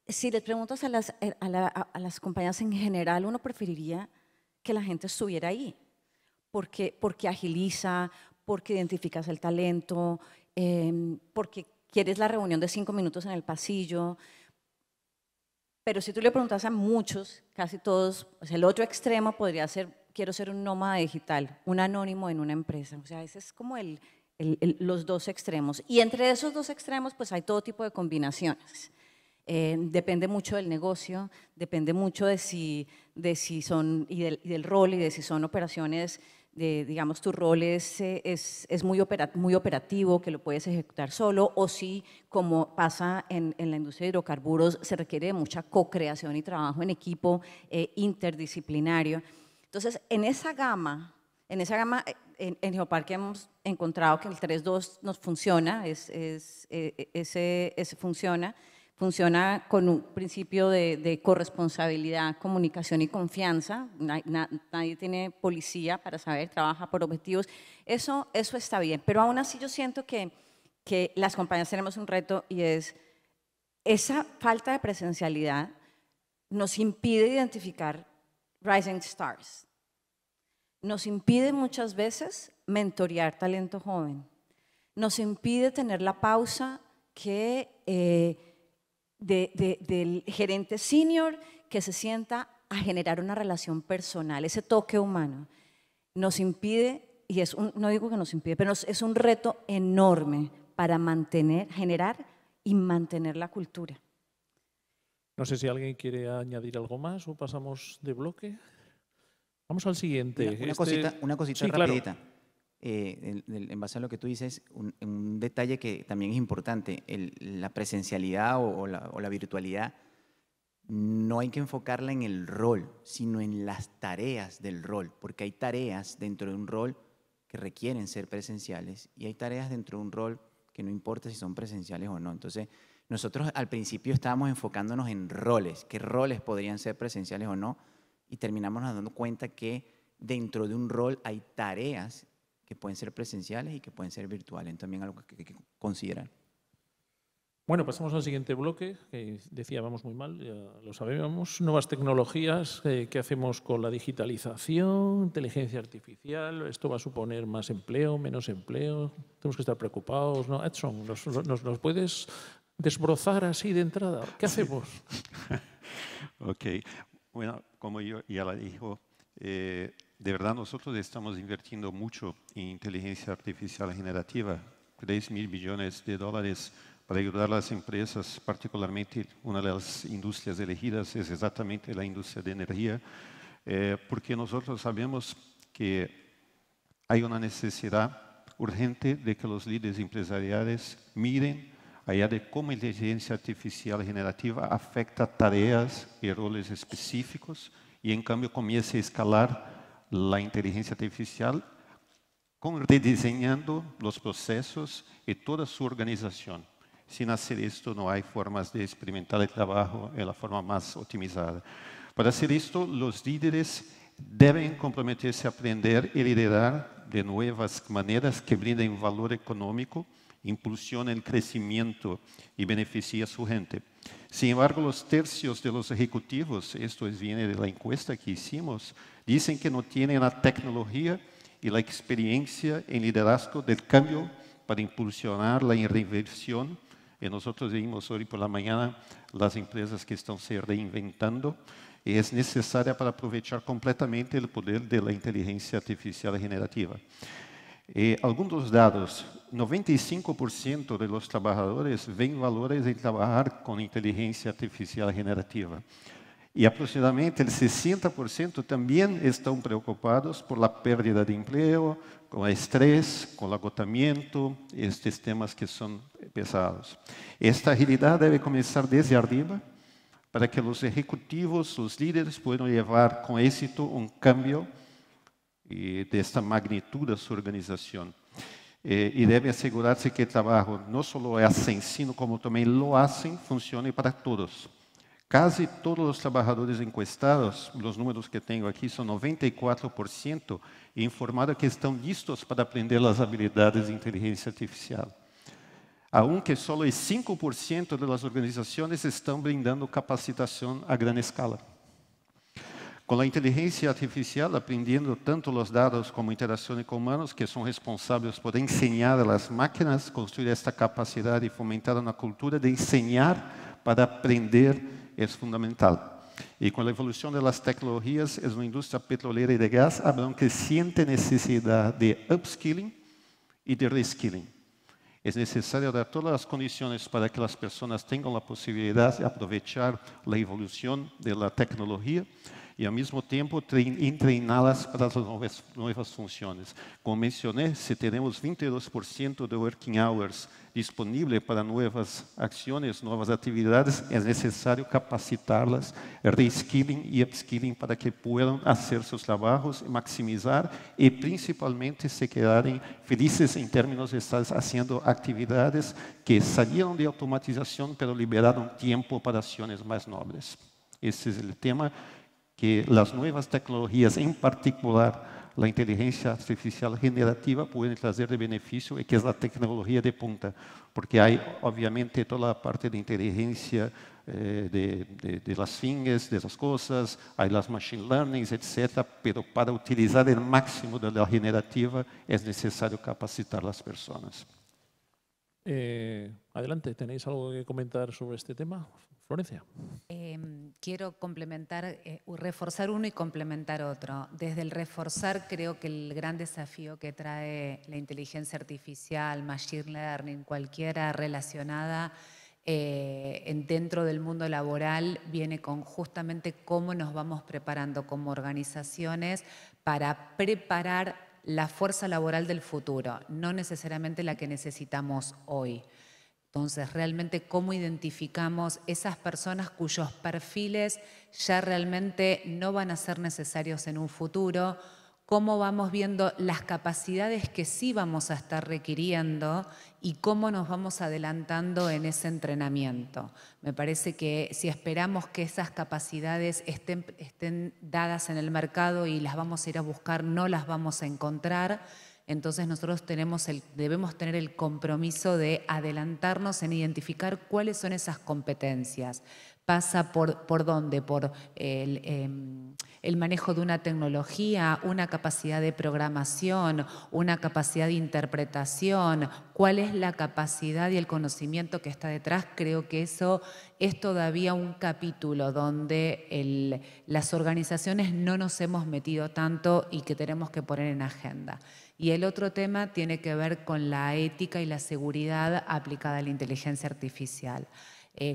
si les preguntas a las compañías en general, uno preferiría que la gente estuviera ahí, porque agiliza, porque identificas el talento, porque quieres la reunión de 5 minutos en el pasillo. pero si tú le preguntas a muchos, casi todos, o sea, el otro extremo podría ser, quiero ser un nómada digital, un anónimo en una empresa. O sea, ese es como los dos extremos. Y entre esos dos extremos, pues hay todo tipo de combinaciones. Depende mucho del negocio, depende mucho de si son, y del rol, y de si son operaciones, digamos, tu rol es muy operativo, que lo puedes ejecutar solo, o si, como pasa en la industria de hidrocarburos, se requiere de mucha co-creación y trabajo en equipo interdisciplinario. Entonces, en esa gama, en Geoparque hemos encontrado que el 3-2 nos funciona, funciona con un principio de corresponsabilidad, comunicación y confianza. Nadie tiene policía para saber, trabaja por objetivos. Eso está bien, pero aún así yo siento que las compañías tenemos un reto, y es esa falta de presencialidad nos impide identificar rising stars. Nos impide muchas veces mentorear talento joven. Nos impide tener la pausa del gerente senior que se sienta a generar una relación personal, ese toque humano. Nos impide, y no digo que nos impide, pero es un reto enorme para generar y mantener la cultura. No sé si alguien quiere añadir algo más o pasamos de bloque. Vamos al siguiente. Una cosita sí, rapidita. Claro. En base a lo que tú dices, un detalle que también es importante, la presencialidad o la virtualidad, no hay que enfocarla en el rol, sino en las tareas del rol, porque hay tareas dentro de un rol que requieren ser presenciales y hay tareas dentro de un rol que no importa si son presenciales o no. Entonces, nosotros al principio estábamos enfocándonos en roles, qué roles podrían ser presenciales o no, y terminamos dando cuenta que dentro de un rol hay tareas que pueden ser presenciales y que pueden ser virtuales. También algo que hay que considerar. Bueno, pasamos al siguiente bloque, que decía, vamos muy mal, ya lo sabemos. Nuevas tecnologías, ¿qué hacemos con la digitalización, inteligencia artificial? ¿Esto va a suponer más empleo, menos empleo? Tenemos que estar preocupados, ¿no? Edson, ¿nos puedes desbrozar así de entrada? ¿Qué hacemos? Ok. Bueno, como yo ya lo dijo, de verdad nosotros estamos invirtiendo mucho en inteligencia artificial generativa, 3.000 billones de dólares para ayudar a las empresas, particularmente una de las industrias elegidas es exactamente la industria de energía, porque nosotros sabemos que hay una necesidad urgente de que los líderes empresariales miren allá de cómo inteligencia artificial generativa afecta tareas y roles específicos y en cambio comience a escalar la inteligencia artificial rediseñando los procesos y toda su organización. Sin hacer esto no hay formas de experimentar el trabajo en la forma más optimizada. Para hacer esto, los líderes deben comprometerse a aprender y liderar de nuevas maneras que brinden valor económico, impulsionen el crecimiento y beneficien a su gente. Sin embargo, los tercios de los ejecutivos, esto viene de la encuesta que hicimos, dicen que no tienen la tecnología y la experiencia en liderazgo del cambio para impulsionar la reinversión. Y nosotros vimos hoy por la mañana las empresas que están se reinventando y es necesaria para aprovechar completamente el poder de la inteligencia artificial generativa. Algunos datos, 95% de los trabajadores ven valores en trabajar con inteligencia artificial generativa. Y aproximadamente el 60% también están preocupados por la pérdida de empleo, con el estrés, con el agotamiento, estos temas que son pesados. Esta agilidad debe comenzar desde arriba para que los ejecutivos, los líderes puedan llevar con éxito un cambio de esta magnitud a su organización. Y debe asegurarse que el trabajo no solo hacen, sino como también lo hacen, funcione para todos. Casi todos los trabajadores encuestados, los números que tengo aquí son 94%, informaron que están listos para aprender las habilidades de inteligencia artificial. Aunque solo el 5% de las organizaciones están brindando capacitación a gran escala. Con la inteligencia artificial, aprendiendo tanto los datos como interacciones con humanos, que son responsables por enseñar a las máquinas, construir esta capacidad y fomentar una cultura de enseñar para aprender es fundamental. Y con la evolución de las tecnologías, es una industria petrolera y de gas, habrá una creciente necesidad de upskilling y de reskilling. Es necesario dar todas las condiciones para que las personas tengan la posibilidad de aprovechar la evolución de la tecnología y al mismo tiempo entrenarlas para las nuevas funciones. Como mencioné, si tenemos 22% de working hours disponible para nuevas acciones, nuevas actividades, es necesario capacitarlas, reskilling y upskilling para que puedan hacer sus trabajos, maximizar y principalmente se queden felices en términos de estar haciendo actividades que salieron de automatización pero liberaron tiempo para acciones más nobles. Ese es el tema que las nuevas tecnologías, en particular la inteligencia artificial generativa, pueden trazer de beneficio y que es la tecnología de punta, porque hay obviamente toda la parte de inteligencia de las fines, de las cosas, hay las machine learnings, etc., pero para utilizar el máximo de la generativa es necesario capacitar las personas. Adelante, ¿tenéis algo que comentar sobre este tema? Florencia. Quiero complementar, reforzar uno y complementar otro. Desde el reforzar, creo que el gran desafío que trae la inteligencia artificial, machine learning, cualquiera relacionada dentro del mundo laboral, viene con justamente cómo nos vamos preparando como organizaciones para preparar la fuerza laboral del futuro, no necesariamente la que necesitamos hoy. Entonces, realmente, ¿cómo identificamos esas personas cuyos perfiles ya realmente no van a ser necesarios en un futuro? ¿Cómo vamos viendo las capacidades que sí vamos a estar requiriendo y cómo nos vamos adelantando en ese entrenamiento? Me parece que si esperamos que esas capacidades estén dadas en el mercado y las vamos a ir a buscar, no las vamos a encontrar. Entonces nosotros debemos tener el compromiso de adelantarnos en identificar cuáles son esas competencias. Pasa por dónde, por el manejo de una tecnología, una capacidad de programación, una capacidad de interpretación, cuál es la capacidad y el conocimiento que está detrás. Creo que eso es todavía un capítulo donde las organizaciones no nos hemos metido tanto y que tenemos que poner en agenda. Y el otro tema tiene que ver con la ética y la seguridad aplicada a la inteligencia artificial.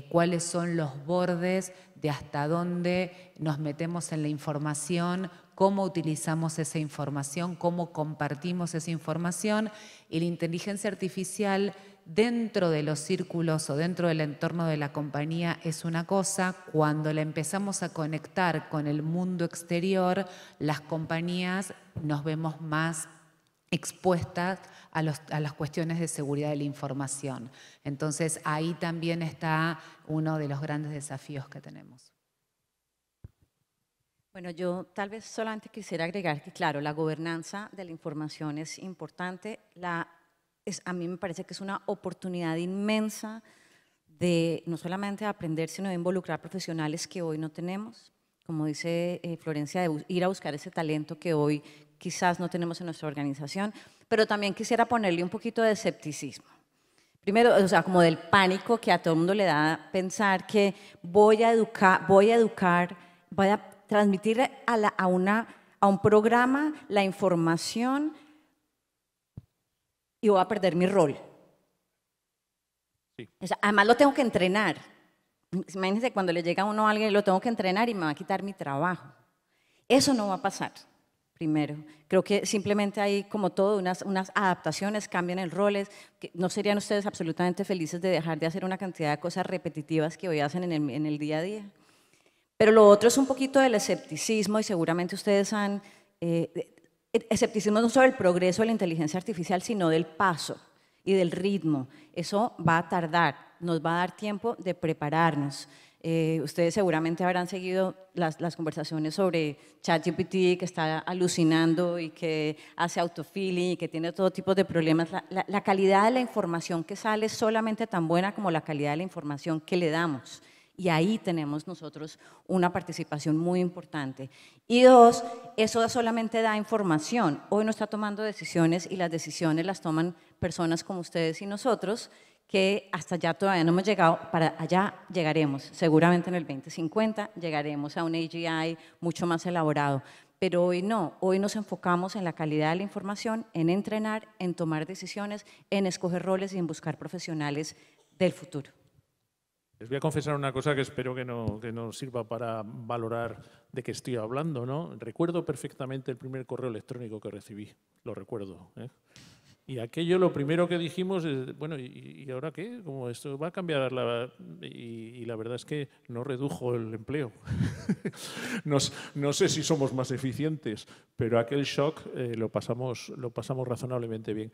Cuáles son los bordes de hasta dónde nos metemos en la información, cómo utilizamos esa información, cómo compartimos esa información. Y la inteligencia artificial dentro de los círculos o dentro del entorno de la compañía es una cosa. Cuando la empezamos a conectar con el mundo exterior, las compañías nos vemos más expuestas a las cuestiones de seguridad de la información. Entonces, ahí también está uno de los grandes desafíos que tenemos. Bueno, yo tal vez solamente quisiera agregar que, claro, la gobernanza de la información es importante. A mí me parece que es una oportunidad inmensa de no solamente aprender, sino de involucrar profesionales que hoy no tenemos. Como dice Florencia, de ir a buscar ese talento que hoy quizás no tenemos en nuestra organización, pero también quisiera ponerle un poquito de escepticismo. Primero, o sea, como del pánico que a todo el mundo le da pensar que voy a transmitir a un programa la información y voy a perder mi rol. Sí. O sea, además lo tengo que entrenar. Imagínense cuando le llega a uno a alguien, lo tengo que entrenar y me va a quitar mi trabajo. Eso no va a pasar. Primero, creo que simplemente hay como todo, unas adaptaciones, cambian el roles, que no serían ustedes absolutamente felices de dejar de hacer una cantidad de cosas repetitivas que hoy hacen en el día a día. Pero lo otro es un poquito del escepticismo y seguramente ustedes han, escepticismo no sobre el progreso de la inteligencia artificial, sino del paso y del ritmo. Eso va a tardar, nos va a dar tiempo de prepararnos. Ustedes seguramente habrán seguido las conversaciones sobre ChatGPT, que está alucinando y que hace autofilling y que tiene todo tipo de problemas. La calidad de la información que sale es solamente tan buena como la calidad de la información que le damos. Y ahí tenemos nosotros una participación muy importante. Y dos, eso solamente da información. Hoy no está tomando decisiones y las decisiones las toman personas como ustedes y nosotros, que hasta allá todavía no hemos llegado, para allá llegaremos, seguramente en el 2050 llegaremos a un AGI mucho más elaborado, pero hoy no, hoy nos enfocamos en la calidad de la información, en entrenar, en tomar decisiones, en escoger roles y en buscar profesionales del futuro. Les voy a confesar una cosa que espero que no sirva para valorar de qué estoy hablando, ¿no? Recuerdo perfectamente el primer correo electrónico que recibí, lo recuerdo, ¿eh? Y aquello, lo primero que dijimos es, bueno, ¿y ahora qué? ¿Cómo esto va a cambiar? Y la verdad es que no redujo el empleo. No sé si somos más eficientes, pero aquel shock lo pasamos razonablemente bien.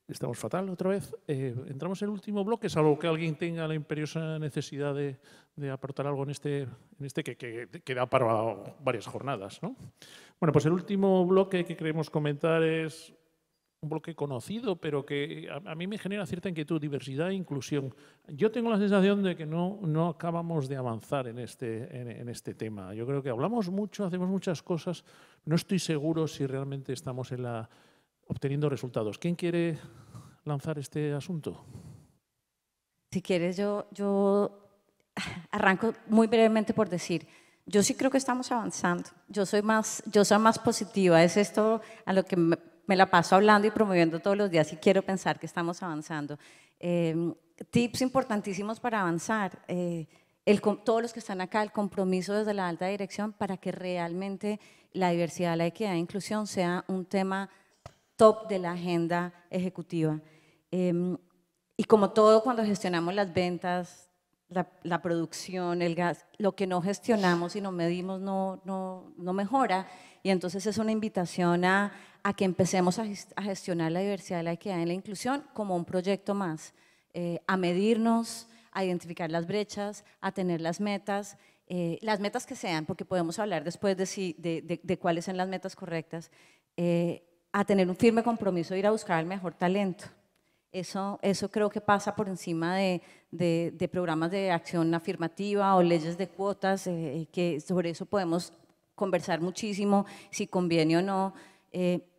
Estamos fatal otra vez. Entramos en el último bloque, salvo que alguien tenga la imperiosa necesidad de aportar algo en este que da para varias jornadas, ¿no? Bueno, pues el último bloque que queremos comentar es un bloque conocido, pero que a mí me genera cierta inquietud: diversidad e inclusión. Yo tengo la sensación de que no acabamos de avanzar en este tema. Yo creo que hablamos mucho, hacemos muchas cosas. No estoy seguro si realmente estamos obteniendo resultados. ¿Quién quiere lanzar este asunto? Si quieres, yo arranco muy brevemente por decir, yo sí creo que estamos avanzando. Yo soy más positiva. Es esto a lo que me la paso hablando y promoviendo todos los días y quiero pensar que estamos avanzando. Tips importantísimos para avanzar. Todos los que están acá, el compromiso desde la alta dirección para que realmente la diversidad, la equidad e inclusión sea un tema top de la agenda ejecutiva. Y como todo, cuando gestionamos las ventas, la producción, el gas, lo que no gestionamos y no medimos no mejora. Y entonces es una invitación a que empecemos a gestionar la diversidad, la equidad y la inclusión como un proyecto más, a medirnos, a identificar las brechas, a tener las metas que sean, porque podemos hablar después de cuáles son las metas correctas, a tener un firme compromiso de ir a buscar el mejor talento. Eso creo que pasa por encima de programas de acción afirmativa o leyes de cuotas, que sobre eso podemos conversar muchísimo, si conviene o no,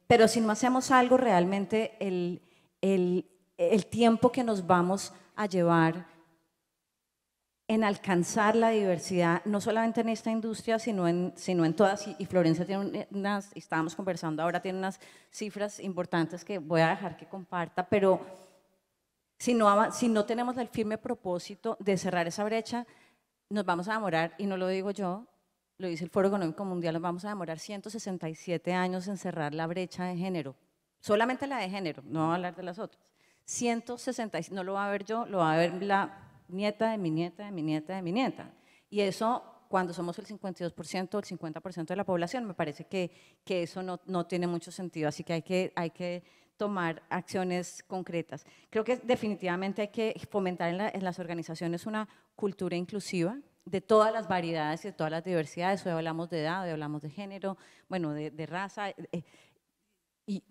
pero si no hacemos algo realmente, el tiempo que nos vamos a llevar en alcanzar la diversidad, no solamente en esta industria, sino en todas, y Florencia tiene estábamos conversando ahora, tiene unas cifras importantes que voy a dejar que comparta, pero si no tenemos el firme propósito de cerrar esa brecha, nos vamos a demorar, y no lo digo yo, lo dice el Foro Económico Mundial, nos vamos a demorar 167 años en cerrar la brecha de género, solamente la de género, no voy a hablar de las otras. 167, no lo va a ver yo, lo va a ver la nieta de mi nieta, de mi nieta, de mi nieta. Y eso, cuando somos el 52%, el 50% de la población, me parece que eso no tiene mucho sentido, así que hay que tomar acciones concretas. Creo que definitivamente hay que fomentar en las organizaciones una cultura inclusiva de todas las variedades y de todas las diversidades. Hoy hablamos de edad, hoy hablamos de género, bueno, de raza, y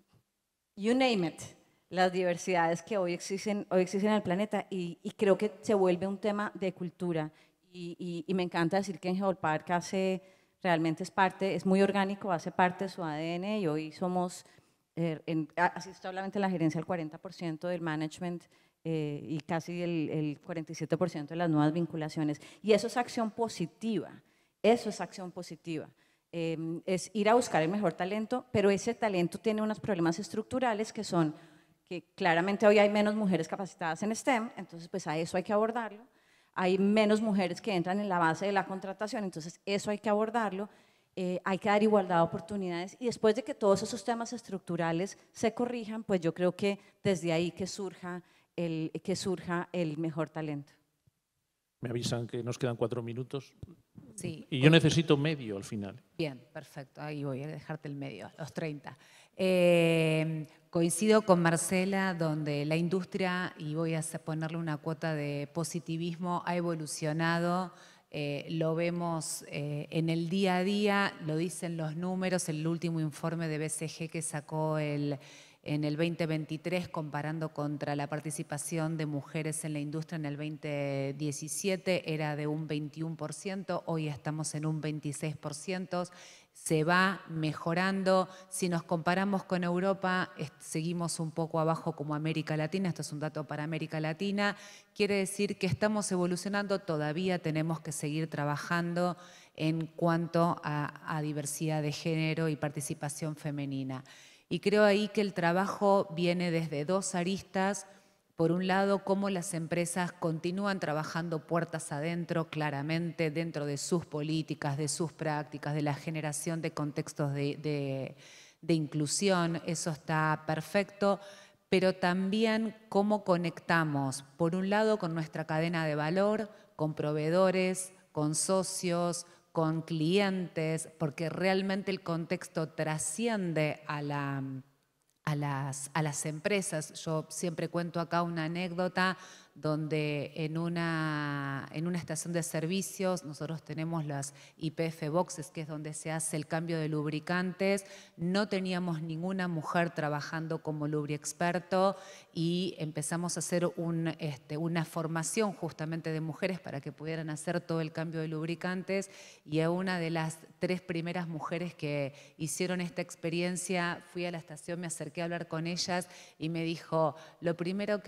you name it, las diversidades que hoy existen en el planeta, y creo que se vuelve un tema de cultura, y me encanta decir que en Geopark realmente es muy orgánico, hace parte de su ADN, y hoy somos, asisto solamente en la gerencia, el 40% del management, y casi el 47% de las nuevas vinculaciones, y eso es acción positiva, es ir a buscar el mejor talento, pero ese talento tiene unos problemas estructurales que son que claramente hoy hay menos mujeres capacitadas en STEM, entonces pues a eso hay que abordarlo, hay menos mujeres que entran en la base de la contratación, entonces eso hay que abordarlo, hay que dar igualdad de oportunidades, y después de que todos esos temas estructurales se corrijan, pues yo creo que desde ahí que surja el mejor talento. Me avisan que nos quedan 4 minutos. Sí. Y yo necesito medio al final. Bien, perfecto. Ahí voy a dejarte el medio, los 30. Coincido con Marcela, donde la industria, y voy a ponerle una cuota de positivismo, ha evolucionado. Lo vemos en el día a día, lo dicen los números, el último informe de BCG que sacó en el 2023, comparando contra la participación de mujeres en la industria en el 2017, era de un 21%, hoy estamos en un 26%. se va mejorando. Si nos comparamos con Europa, seguimos un poco abajo como América Latina. Esto es un dato para América Latina. Quiere decir que estamos evolucionando, todavía tenemos que seguir trabajando en cuanto a diversidad de género y participación femenina. Y creo ahí que el trabajo viene desde dos aristas. Por un lado, cómo las empresas continúan trabajando puertas adentro, claramente, dentro de sus políticas, de sus prácticas, de la generación de contextos de inclusión. Eso está perfecto. Pero también cómo conectamos, por un lado, con nuestra cadena de valor, con proveedores, con socios, con clientes, porque realmente el contexto trasciende a las empresas. Yo siempre cuento acá una anécdota donde en una estación de servicios nosotros tenemos las YPF boxes, que es donde se hace el cambio de lubricantes. No teníamos ninguna mujer trabajando como lubriexperto y empezamos a hacer una formación justamente de mujeres para que pudieran hacer todo el cambio de lubricantes, y a una de las 3 primeras mujeres que hicieron esta experiencia, fui a la estación, me acerqué a hablar con ellas y me dijo, la primera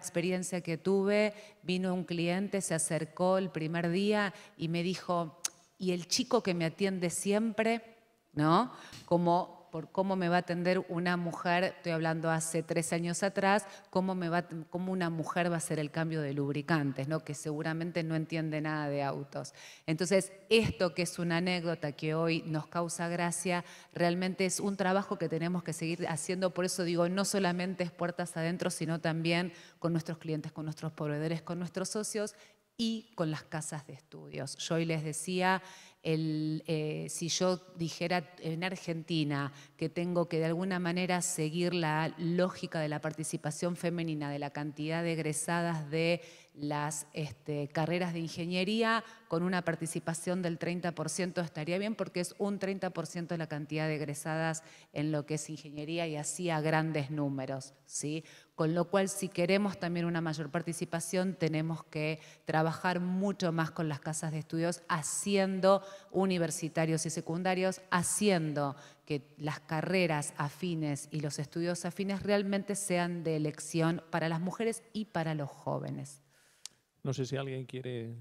experiencia que tuve, vino un cliente, se acercó el primer día y me dijo, ¿y el chico que me atiende siempre? ¿No? Como por cómo me va a atender una mujer, estoy hablando hace 3 años atrás, cómo una mujer va a hacer el cambio de lubricantes, ¿no? Que seguramente no entiende nada de autos. Entonces, esto que es una anécdota que hoy nos causa gracia, realmente es un trabajo que tenemos que seguir haciendo. Por eso digo, no solamente es puertas adentro, sino también con nuestros clientes, con nuestros proveedores, con nuestros socios y con las casas de estudios. Yo hoy les decía, si yo dijera en Argentina que tengo que de alguna manera seguir la lógica de la participación femenina, de la cantidad de egresadas de las carreras de ingeniería, con una participación del 30% estaría bien, porque es un 30% de la cantidad de egresadas en lo que es ingeniería, y así a grandes números, ¿sí? Con lo cual, si queremos también una mayor participación, tenemos que trabajar mucho más con las casas de estudios, haciendo universitarios y secundarios, haciendo que las carreras afines y los estudios afines realmente sean de elección para las mujeres y para los jóvenes. No sé si alguien quiere...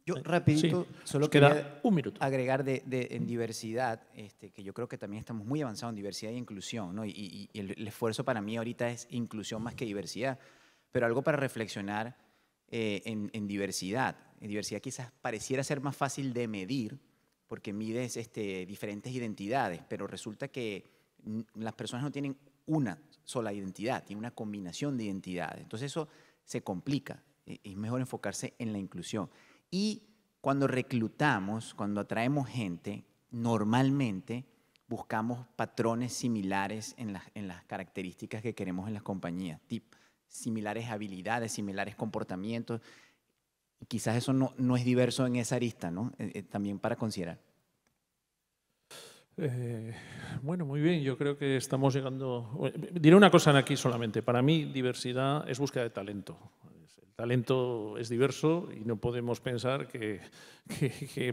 Yo rapidito, sí, solo queda quería un minuto. agregar en diversidad, que yo creo que también estamos muy avanzados en diversidad e inclusión, ¿no? Y el esfuerzo para mí ahorita es inclusión más que diversidad, pero algo para reflexionar en diversidad. En diversidad quizás pareciera ser más fácil de medir porque mides diferentes identidades, pero resulta que las personas no tienen una sola identidad, tienen una combinación de identidades. Entonces eso se complica. Es mejor enfocarse en la inclusión. Y cuando reclutamos, cuando atraemos gente, normalmente buscamos patrones similares en las características que queremos en las compañías, similares habilidades, similares comportamientos. Quizás eso no es diverso en esa arista, ¿no? También para considerar. Bueno, muy bien, yo creo que estamos llegando... Diré una cosa aquí solamente. Para mí, diversidad es búsqueda de talento. El talento es diverso y no podemos pensar que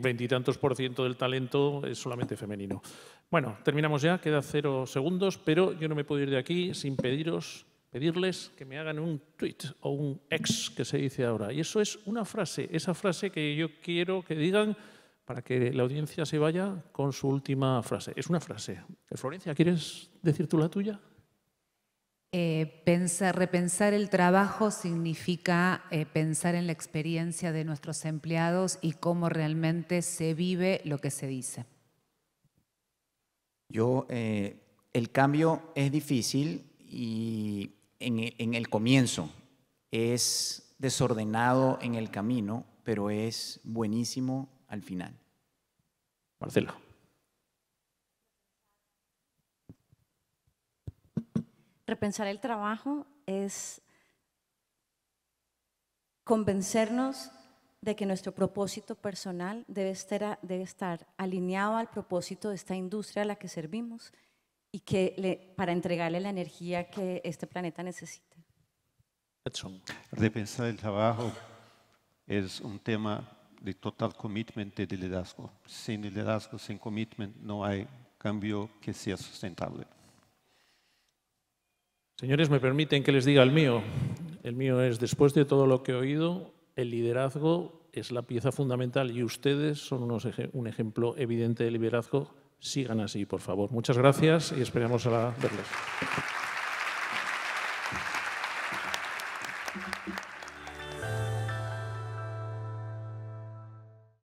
20 y tantos % del talento es solamente femenino. Bueno, terminamos ya, queda 0 segundos, pero yo no me puedo ir de aquí sin pedirles que me hagan un tweet o un ex, que se dice ahora. Y eso es una frase, esa frase que yo quiero que digan para que la audiencia se vaya con su última frase. Es una frase. Florencia, ¿quieres decir tú la tuya? Repensar el trabajo significa pensar en la experiencia de nuestros empleados y cómo realmente se vive lo que se dice. El cambio es difícil y en el comienzo es desordenado en el camino, pero es buenísimo al final. Marcela. Repensar el trabajo es convencernos de que nuestro propósito personal debe estar alineado al propósito de esta industria a la que servimos y para entregarle la energía que este planeta necesita. Repensar el trabajo es un tema de total commitment de liderazgo. Sin liderazgo, sin commitment, no hay cambio que sea sustentable. Señores, ¿me permiten que les diga el mío? El mío es, después de todo lo que he oído, el liderazgo es la pieza fundamental y ustedes son un ejemplo evidente de liderazgo. Sigan así, por favor. Muchas gracias y esperamos a verles.